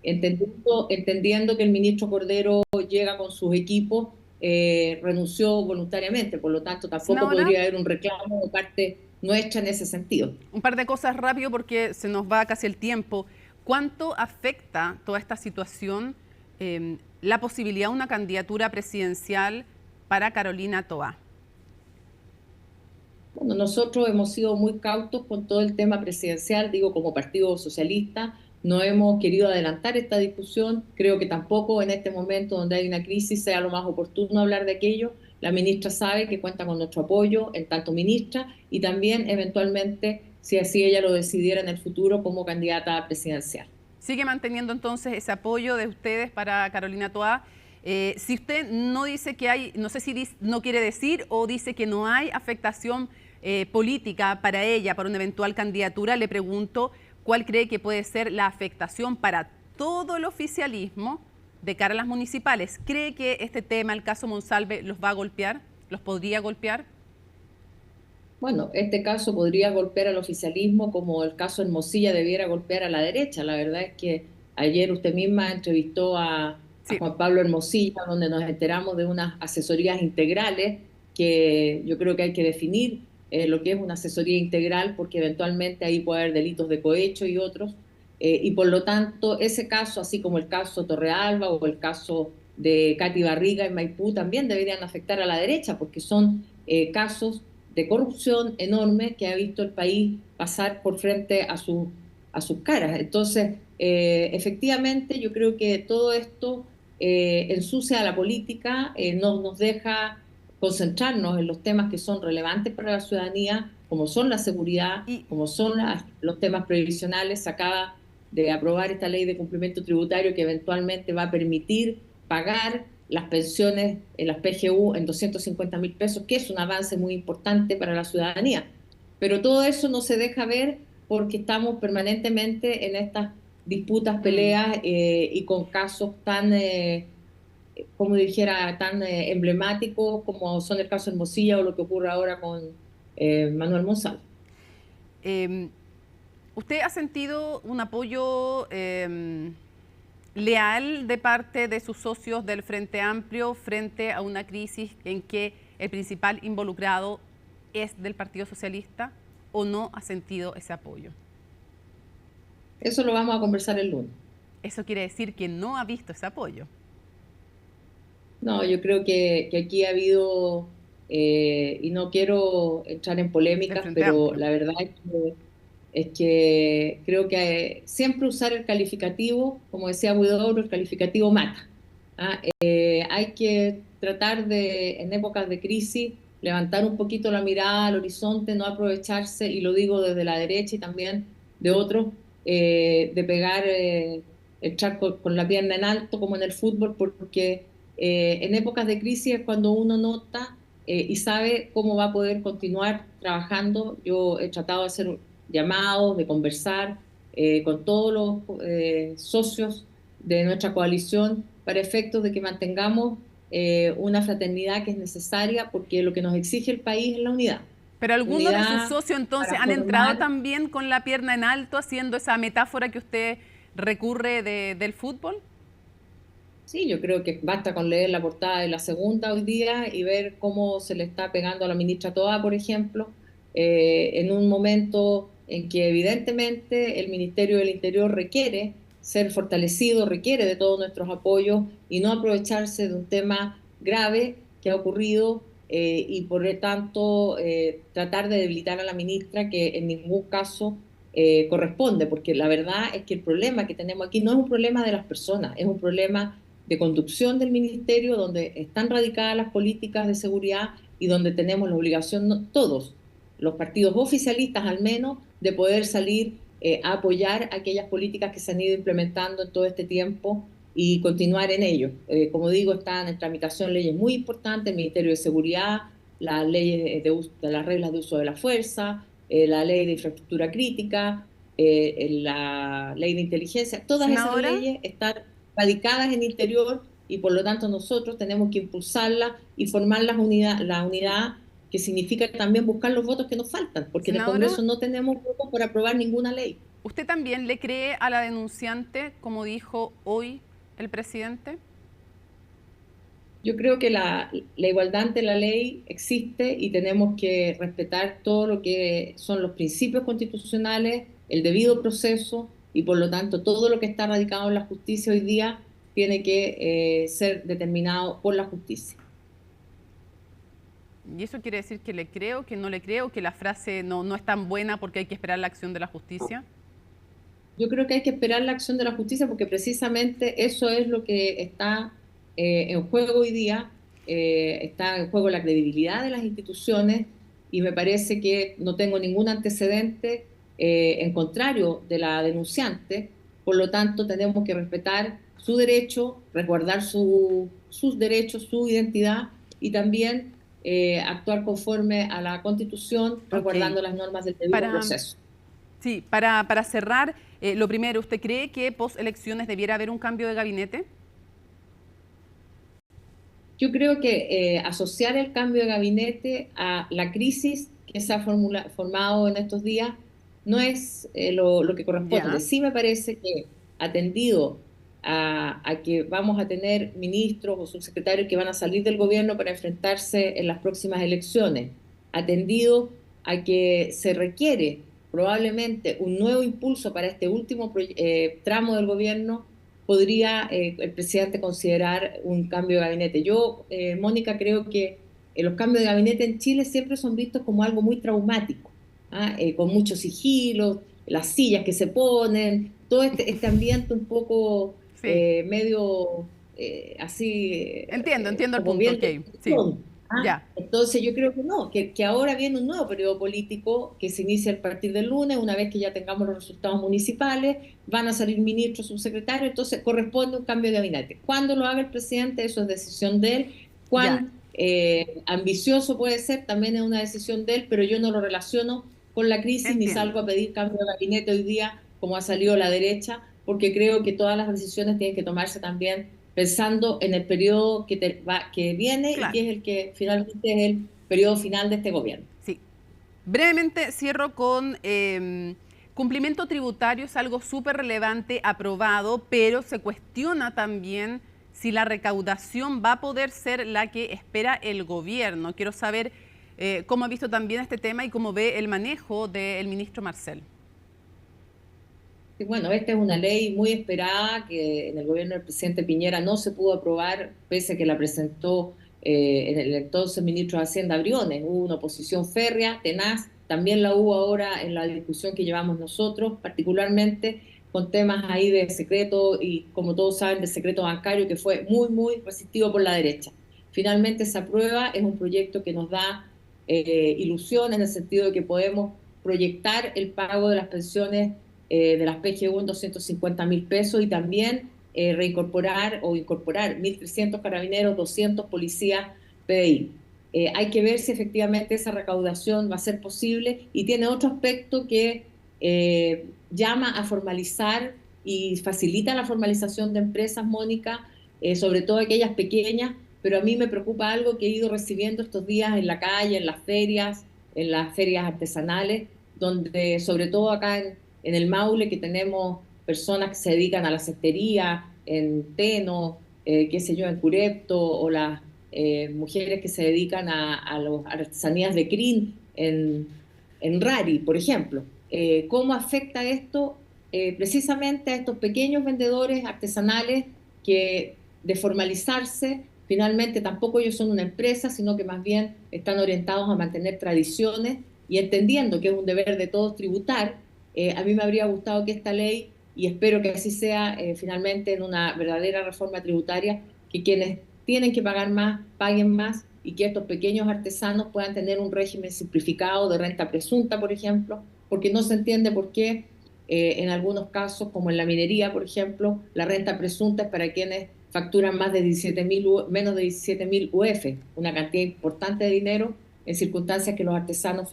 entendiendo que el ministro Cordero llega con sus equipos, renunció voluntariamente, por lo tanto tampoco podría haber un reclamo de parte nuestra en ese sentido. Un par de cosas rápido porque se nos va casi el tiempo. ¿Cuánto afecta toda esta situación la posibilidad de una candidatura presidencial para Carolina Toá? Bueno, nosotros hemos sido muy cautos con todo el tema presidencial, digo, como Partido Socialista, no hemos querido adelantar esta discusión, creo que tampoco en este momento donde hay una crisis sea lo más oportuno hablar de aquello. La ministra sabe que cuenta con nuestro apoyo en tanto ministra y también eventualmente, si así ella lo decidiera en el futuro, como candidata presidencial. ¿Sigue manteniendo entonces ese apoyo de ustedes para Carolina Toá? Si usted no dice que hay, no sé si no quiere decir o dice que no hay afectación política para ella, para una eventual candidatura, le pregunto cuál cree que puede ser la afectación para todo el oficialismo de cara a las municipales. ¿Cree que este tema, el caso Monsalve, los va a golpear? ¿Los podría golpear? Bueno, este caso podría golpear al oficialismo como el caso Hermosilla debiera golpear a la derecha. La verdad es que ayer usted misma entrevistó a Juan Pablo Hermosilla, donde nos enteramos de unas asesorías integrales que yo creo que hay que definir lo que es una asesoría integral, porque eventualmente ahí puede haber delitos de cohecho y otros. Y por lo tanto, ese caso, así como el caso Torrealba o el caso de Katy Barriga en Maipú, también deberían afectar a la derecha, porque son casos de corrupción enorme que ha visto el país pasar por frente a sus caras. Entonces, efectivamente, yo creo que todo esto ensucia a la política, no nos deja concentrarnos en los temas que son relevantes para la ciudadanía, como son la seguridad, como son los temas previsionales. Se acaba de aprobar esta ley de cumplimiento tributario que eventualmente va a permitir pagar las pensiones en las PGU en 250.000 pesos, que es un avance muy importante para la ciudadanía. Pero todo eso no se deja ver porque estamos permanentemente en estas disputas, peleas y con casos tan, como dijera, tan emblemáticos como son el caso de Hermosilla o lo que ocurre ahora con Manuel Monsalve. ¿Usted ha sentido un apoyo leal de parte de sus socios del Frente Amplio frente a una crisis en que el principal involucrado es del Partido Socialista, o no ha sentido ese apoyo? Eso lo vamos a conversar el lunes. ¿Eso quiere decir que no ha visto ese apoyo? No, yo creo que aquí ha habido, y no quiero entrar en polémicas, pero la verdad es que creo que siempre usar el calificativo, como decía Huidobro, el calificativo mata. Hay que tratar de, en épocas de crisis, levantar un poquito la mirada al horizonte, no aprovecharse, y lo digo desde la derecha y también de otros, de pegar el charco con la pierna en alto como en el fútbol, porque en épocas de crisis es cuando uno nota y sabe cómo va a poder continuar trabajando. Yo he tratado de hacer llamados, de conversar con todos los socios de nuestra coalición para efectos de que mantengamos una fraternidad que es necesaria, porque lo que nos exige el país es la unidad. Pero algunos de sus socios entonces han entrado también con la pierna en alto, haciendo esa metáfora que usted recurre del fútbol. Sí, yo creo que basta con leer la portada de La Segunda hoy día y ver cómo se le está pegando a la ministra Toá, por ejemplo, en un momento en que evidentemente el Ministerio del Interior requiere ser fortalecido, requiere de todos nuestros apoyos y no aprovecharse de un tema grave que ha ocurrido y por lo tanto tratar de debilitar a la ministra, que en ningún caso corresponde, porque la verdad es que el problema que tenemos aquí no es un problema de las personas, es un problema de conducción del ministerio, donde están radicadas las políticas de seguridad y donde tenemos la obligación, todos, los partidos oficialistas al menos, de poder salir a apoyar aquellas políticas que se han ido implementando en todo este tiempo y continuar en ello. Como digo, están en tramitación leyes muy importantes, el Ministerio de Seguridad, las leyes de las reglas de uso de la fuerza, la ley de infraestructura crítica, la ley de inteligencia, todas esas leyes están radicadas en el interior y por lo tanto nosotros tenemos que impulsarlas y formar la unidad que significa también buscar los votos que nos faltan, porque en el Congreso no tenemos votos para aprobar ninguna ley. ¿Usted también le cree a la denunciante, como dijo hoy el presidente? Yo creo que la igualdad ante la ley existe y tenemos que respetar todo lo que son los principios constitucionales, el debido proceso, y por lo tanto todo lo que está radicado en la justicia hoy día tiene que ser determinado por la justicia. ¿Y eso quiere decir que le creo, que no le creo, que la frase no es tan buena porque hay que esperar la acción de la justicia? Yo creo que hay que esperar la acción de la justicia porque precisamente eso es lo que está en juego hoy día. Está en juego la credibilidad de las instituciones y me parece que no tengo ningún antecedente en contrario de la denunciante. Por lo tanto, tenemos que respetar su derecho, resguardar sus derechos, su identidad y también actuar conforme a la Constitución, resguardando las normas del debido proceso. Sí, para cerrar, lo primero, ¿usted cree que post elecciones debiera haber un cambio de gabinete? Yo creo que asociar el cambio de gabinete a la crisis que se ha formado en estos días no es lo que corresponde. Sí me parece que atendido a que vamos a tener ministros o subsecretarios que van a salir del gobierno para enfrentarse en las próximas elecciones, atendido a que se requiere probablemente un nuevo impulso para este último tramo del gobierno, podría el presidente considerar un cambio de gabinete. Yo, Mónica, creo que los cambios de gabinete en Chile siempre son vistos como algo muy traumático, con mucho sigilo, las sillas que se ponen, todo este ambiente un poco medio así. Entiendo el como punto, bien sí. Ya. Entonces yo creo que no, que ahora viene un nuevo periodo político que se inicia a partir del lunes, una vez que ya tengamos los resultados municipales, van a salir ministros, subsecretarios, entonces corresponde un cambio de gabinete. Cuando lo haga el presidente, eso es decisión de él. Cuán ambicioso puede ser, también es una decisión de él, pero yo no lo relaciono con la crisis ni salgo a pedir cambio de gabinete hoy día, como ha salido la derecha, porque creo que todas las decisiones tienen que tomarse también pensando en el periodo que viene y que es el que finalmente es el periodo final de este gobierno. Sí. Brevemente cierro con cumplimiento tributario, es algo súper relevante, aprobado, pero se cuestiona también si la recaudación va a poder ser la que espera el gobierno. Quiero saber cómo ha visto también este tema y cómo ve el manejo del ministro Marcel. Bueno, esta es una ley muy esperada que en el gobierno del presidente Piñera no se pudo aprobar, pese a que la presentó en el entonces ministro de Hacienda Briones. Hubo una oposición férrea, tenaz, también la hubo ahora en la discusión que llevamos nosotros, particularmente con temas ahí de secreto y, como todos saben, de secreto bancario, que fue muy, muy resistido por la derecha. Finalmente se aprueba, es un proyecto que nos da ilusión en el sentido de que podemos proyectar el pago de las pensiones de las PGU en 250.000 pesos y también incorporar 1.300 carabineros, 200 policías PDI. Hay que ver si efectivamente esa recaudación va a ser posible y tiene otro aspecto que llama a formalizar y facilita la formalización de empresas, Mónica, sobre todo aquellas pequeñas, pero a mí me preocupa algo que he ido recibiendo estos días en la calle, en las ferias artesanales, donde sobre todo acá en el Maule, que tenemos personas que se dedican a la cestería, en Teno, qué sé yo, en Curepto, o las mujeres que se dedican a las artesanías de crin en Rari, por ejemplo. ¿Cómo afecta esto precisamente a estos pequeños vendedores artesanales que, de formalizarse, finalmente tampoco ellos son una empresa, sino que más bien están orientados a mantener tradiciones y entendiendo que es un deber de todos tributar? A mí me habría gustado que esta ley, y espero que así sea finalmente en una verdadera reforma tributaria, que quienes tienen que pagar más, paguen más, y que estos pequeños artesanos puedan tener un régimen simplificado de renta presunta, por ejemplo, porque no se entiende por qué en algunos casos, como en la minería, por ejemplo, la renta presunta es para quienes facturan menos de 17.000 UF, una cantidad importante de dinero en circunstancias que los artesanos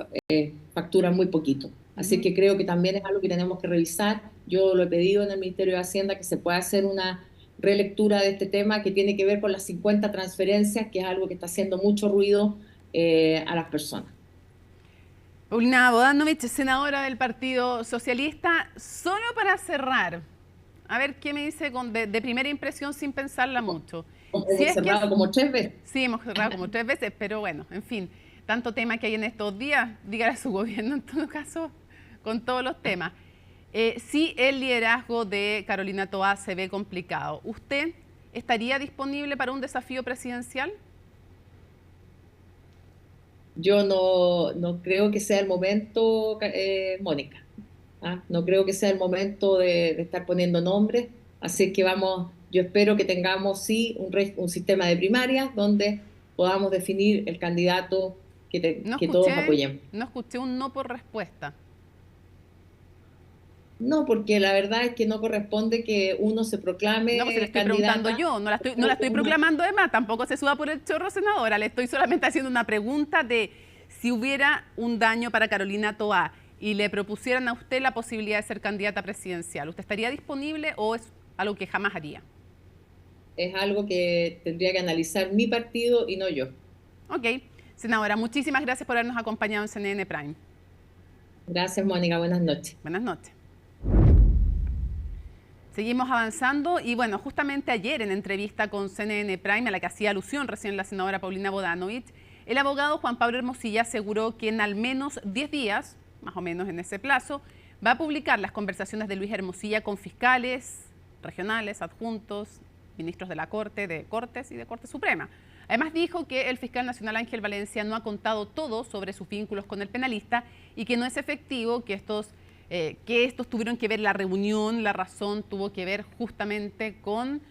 facturan muy poquito. Así que creo que también es algo que tenemos que revisar. Yo lo he pedido en el Ministerio de Hacienda, que se pueda hacer una relectura de este tema que tiene que ver con las 50 transferencias, que es algo que está haciendo mucho ruido a las personas. Paulina Bodanovich, senadora del Partido Socialista. Solo para cerrar, a ver qué me dice de primera impresión sin pensarla mucho. Hemos cerrado como 3 veces. Sí, hemos cerrado como 3 veces, pero bueno, en fin, tanto tema que hay en estos días, dígale a su gobierno en todo caso, con todos los temas. Si el liderazgo de Carolina Toá se ve complicado, ¿usted estaría disponible para un desafío presidencial? Yo no creo que sea el momento, Mónica. No creo que sea el momento de estar poniendo nombres, así que yo espero que tengamos sí un sistema de primarias donde podamos definir el candidato que todos apoyemos. No escuché un no por respuesta. No, porque la verdad es que no corresponde que uno se proclame. No, pues le estoy preguntando yo, no la estoy proclamando además, tampoco se suba por el chorro, senadora. Le estoy solamente haciendo una pregunta de si hubiera un daño para Carolina Toá y le propusieran a usted la posibilidad de ser candidata presidencial, ¿usted estaría disponible o es algo que jamás haría? Es algo que tendría que analizar mi partido y no yo. Ok. Senadora, muchísimas gracias por habernos acompañado en CNN Prime. Gracias, Mónica. Buenas noches. Buenas noches. Seguimos avanzando y bueno, justamente ayer en entrevista con CNN Prime, a la que hacía alusión recién la senadora Paulina Bodanovich, el abogado Juan Pablo Hermosilla aseguró que en al menos 10 días, más o menos en ese plazo, va a publicar las conversaciones de Luis Hermosilla con fiscales regionales, adjuntos, ministros de la Corte, de Cortes y de Corte Suprema. Además dijo que el fiscal nacional Ángel Valencia no ha contado todo sobre sus vínculos con el penalista y que no es efectivo que estos tuvieron que ver la reunión, la razón tuvo que ver justamente con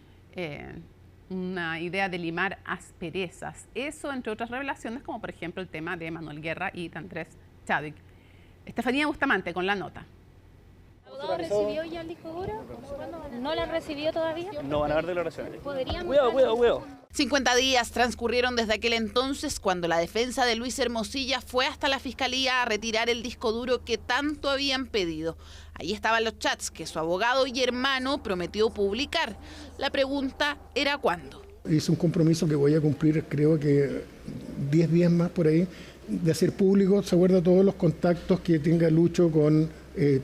una idea de limar asperezas. Eso, entre otras revelaciones, como por ejemplo el tema de Manuel Guerra y Andrés Chadwick. Estefanía Bustamante con la nota. ¿El abogado recibió ya el disco duro? ¿No lo han recibido todavía? No van a haber declaraciones. Cuidado. 50 días transcurrieron desde aquel entonces cuando la defensa de Luis Hermosilla fue hasta la fiscalía a retirar el disco duro que tanto habían pedido. Ahí estaban los chats que su abogado y hermano prometió publicar. La pregunta era ¿cuándo? Hice un compromiso que voy a cumplir, creo que 10 días más por ahí, de hacer público, ¿se acuerda? Todos los contactos que tenga Lucho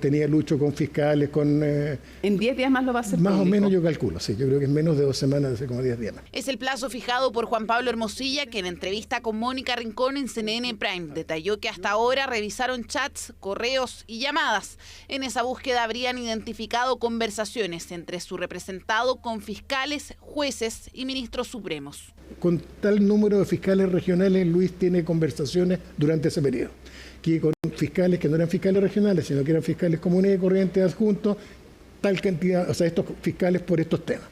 tenía Lucho con fiscales, con... ¿En 10 días más lo va a hacer más público? o menos yo calculo, sí, yo creo que en menos de 2 semanas, hace como 10 días más. Es el plazo fijado por Juan Pablo Hermosilla, que en entrevista con Mónica Rincón en CNN Prime detalló que hasta ahora revisaron chats, correos y llamadas. En esa búsqueda habrían identificado conversaciones entre su representado con fiscales, jueces y ministros supremos. Con tal número de fiscales regionales, Luis tiene conversaciones durante ese periodo, que con fiscales que no eran fiscales regionales, sino que eran fiscales comunes y corrientes adjuntos, tal cantidad, o sea, estos fiscales por estos temas.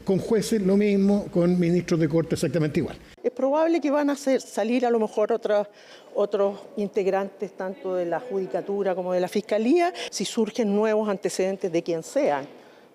Con jueces lo mismo, con ministros de corte exactamente igual. Es probable que van a salir a lo mejor otros integrantes tanto de la judicatura como de la fiscalía, si surgen nuevos antecedentes de quien sean,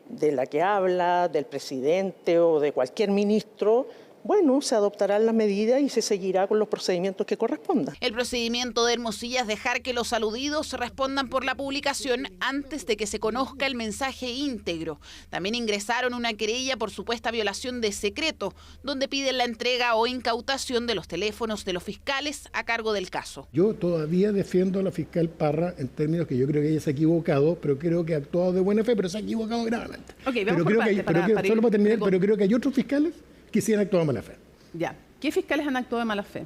de la que habla, del presidente o de cualquier ministro. Bueno, se adoptarán las medidas y se seguirá con los procedimientos que correspondan. El procedimiento de Hermosilla es dejar que los aludidos respondan por la publicación antes de que se conozca el mensaje íntegro. También ingresaron una querella por supuesta violación de secreto, donde piden la entrega o incautación de los teléfonos de los fiscales a cargo del caso. Yo todavía defiendo a la fiscal Parra en términos que yo creo que ella se ha equivocado, pero creo que ha actuado de buena fe, pero se ha equivocado gravemente. Okay, vamos por parte pero creo que hay otros fiscales que sí han actuado de mala fe. Ya. ¿Qué fiscales han actuado de mala fe?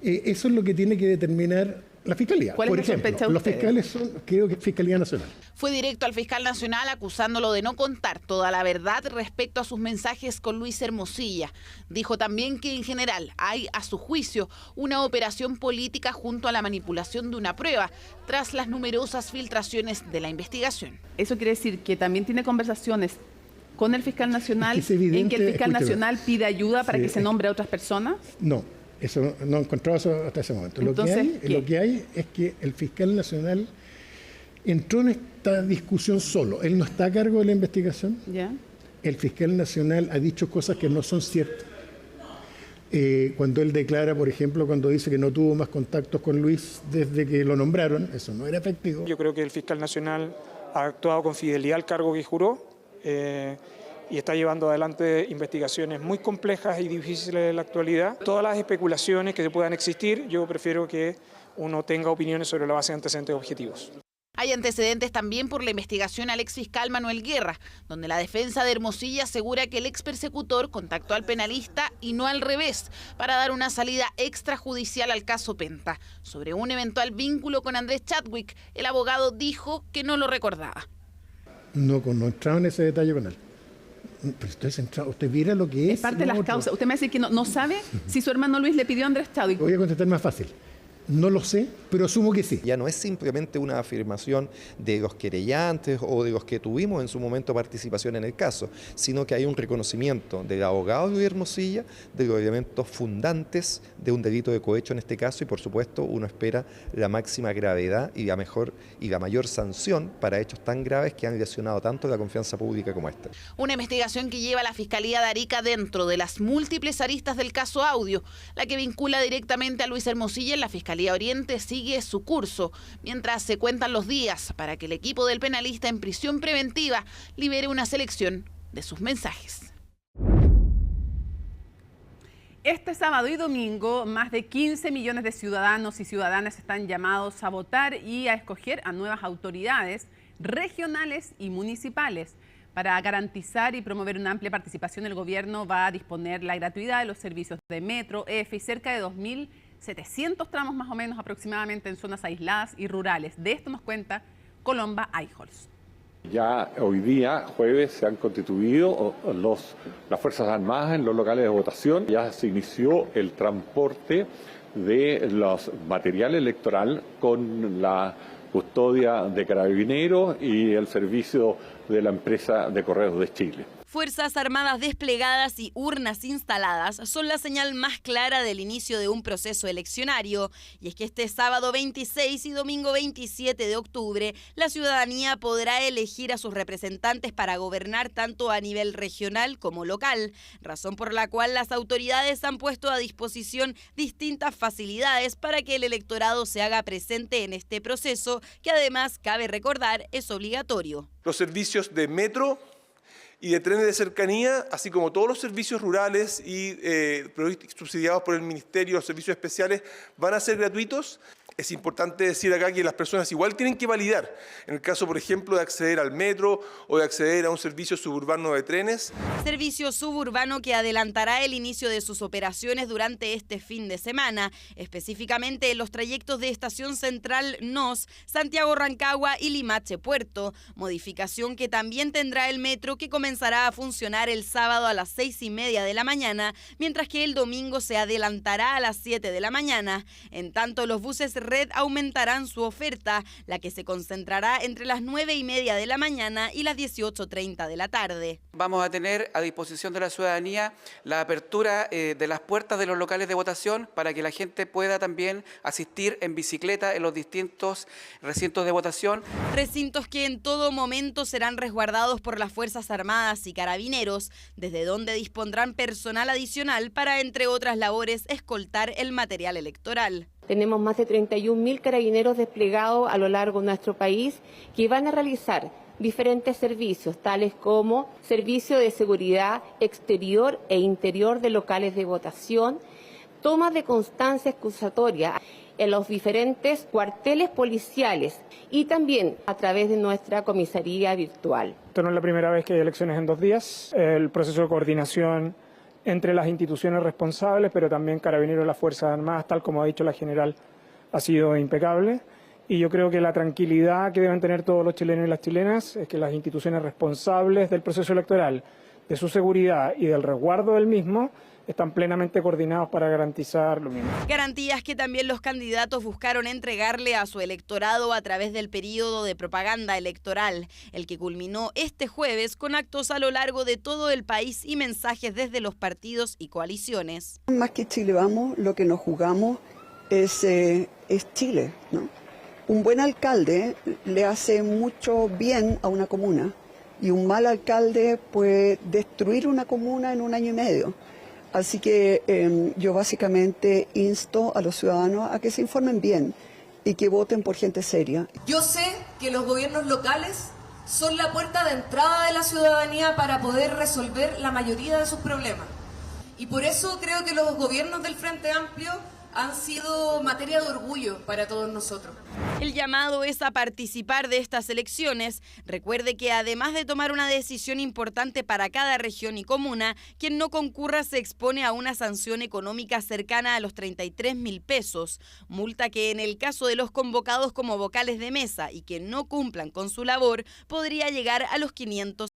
Eso es lo que tiene que determinar la Fiscalía. ¿Cuál es la sospecha de los ustedes? fiscales son, creo que Fiscalía Nacional. Fue directo al fiscal nacional acusándolo de no contar toda la verdad respecto a sus mensajes con Luis Hermosilla. Dijo también que en general hay, a su juicio, una operación política junto a la manipulación de una prueba, tras las numerosas filtraciones de la investigación. Eso quiere decir que también tiene conversaciones con el fiscal nacional, es evidente, en que el fiscal escúcheme, nacional pide ayuda para que se nombre a otras personas. No, eso no he encontrado eso hasta ese momento. Entonces, lo que hay es que el fiscal nacional entró en esta discusión solo. Él no está a cargo de la investigación. ¿Ya? El fiscal nacional ha dicho cosas que no son ciertas. Cuando él declara, por ejemplo, cuando dice que no tuvo más contactos con Luis desde que lo nombraron, eso no era efectivo. Yo creo que el fiscal nacional ha actuado con fidelidad al cargo que juró. Y está llevando adelante investigaciones muy complejas y difíciles en la actualidad. Todas las especulaciones que puedan existir, yo prefiero que uno tenga opiniones sobre la base de antecedentes objetivos. Hay antecedentes también por la investigación al exfiscal Manuel Guerra, donde la defensa de Hermosilla asegura que el expersecutor contactó al penalista y no al revés, para dar una salida extrajudicial al caso Penta. Sobre un eventual vínculo con Andrés Chadwick, el abogado dijo que no lo recordaba. No entraba en ese detalle penal. Pero usted mira lo que es. Es parte de las causas. Usted me dice que no sabe si su hermano Luis le pidió a Andrés Chadwick. Voy a contestar más fácil. No lo sé, pero asumo que sí. Ya no es simplemente una afirmación de los querellantes o de los que tuvimos en su momento participación en el caso, sino que hay un reconocimiento del abogado Luis Hermosilla de los elementos fundantes de un delito de cohecho en este caso, y por supuesto uno espera la máxima gravedad y la mayor sanción para hechos tan graves que han lesionado tanto la confianza pública como esta. Una investigación que lleva a la Fiscalía de Arica dentro de las múltiples aristas del caso Audio, la que vincula directamente a Luis Hermosilla en la Fiscalía Oriente sigue su curso, mientras se cuentan los días para que el equipo del penalista en prisión preventiva libere una selección de sus mensajes. Este sábado y domingo, más de 15 millones de ciudadanos y ciudadanas están llamados a votar y a escoger a nuevas autoridades regionales y municipales. Para garantizar y promover una amplia participación, el gobierno va a disponer la gratuidad de los servicios de metro, EFE y cerca de 2.700 tramos más o menos aproximadamente en zonas aisladas y rurales. De esto nos cuenta Colomba Eijols. Ya hoy día, jueves, se han constituido las Fuerzas Armadas en los locales de votación. Ya se inició el transporte de los material electoral con la custodia de Carabineros y el servicio de la empresa de Correos de Chile. Fuerzas Armadas desplegadas y urnas instaladas son la señal más clara del inicio de un proceso eleccionario. Y es que este sábado 26 y domingo 27 de octubre, la ciudadanía podrá elegir a sus representantes para gobernar tanto a nivel regional como local, razón por la cual las autoridades han puesto a disposición distintas facilidades para que el electorado se haga presente en este proceso, que además, cabe recordar, es obligatorio. Los servicios de metro y de trenes de cercanía, así como todos los servicios rurales y subsidiados por el Ministerio, los servicios especiales, van a ser gratuitos. Es importante decir acá que las personas igual tienen que validar, en el caso, por ejemplo, de acceder al metro o de acceder a un servicio suburbano de trenes. Servicio suburbano que adelantará el inicio de sus operaciones durante este fin de semana, específicamente en los trayectos de Estación Central NOS, Santiago Rancagua y Limache Puerto, modificación que también tendrá el metro, que comenzará a funcionar el sábado a las 6:30 de la mañana, mientras que el domingo se adelantará a las 7 de la mañana. En tanto, los buses Red aumentarán su oferta, la que se concentrará entre las 9:30 de la mañana y las 18:30 de la tarde. Vamos a tener a disposición de la ciudadanía la apertura de las puertas de los locales de votación para que la gente pueda también asistir en bicicleta en los distintos recintos de votación. Recintos que en todo momento serán resguardados por las Fuerzas Armadas y Carabineros, desde donde dispondrán personal adicional para, entre otras labores, escoltar el material electoral. Tenemos más de 31.000 carabineros desplegados a lo largo de nuestro país que van a realizar diferentes servicios, tales como servicio de seguridad exterior e interior de locales de votación, toma de constancia excusatoria en los diferentes cuarteles policiales y también a través de nuestra comisaría virtual. Esto no es la primera vez que hay elecciones en 2 días. El proceso de coordinación entre las instituciones responsables, pero también Carabineros y las Fuerzas Armadas, tal como ha dicho la general, ha sido impecable. Y yo creo que la tranquilidad que deben tener todos los chilenos y las chilenas es que las instituciones responsables del proceso electoral, de su seguridad y del resguardo del mismo, están plenamente coordinados para garantizar lo mismo. Garantías que también los candidatos buscaron entregarle a su electorado a través del periodo de propaganda electoral, el que culminó este jueves con actos a lo largo de todo el país y mensajes desde los partidos y coaliciones. Más que Chile vamos, lo que nos jugamos es Chile, ¿no? Un buen alcalde le hace mucho bien a una comuna y un mal alcalde puede destruir una comuna en 1 año y medio. Así que yo básicamente insto a los ciudadanos a que se informen bien y que voten por gente seria. Yo sé que los gobiernos locales son la puerta de entrada de la ciudadanía para poder resolver la mayoría de sus problemas. Y por eso creo que los gobiernos del Frente Amplio han sido materia de orgullo para todos nosotros. El llamado es a participar de estas elecciones. Recuerde que además de tomar una decisión importante para cada región y comuna, quien no concurra se expone a una sanción económica cercana a los 33.000 pesos, multa que en el caso de los convocados como vocales de mesa y que no cumplan con su labor podría llegar a los 500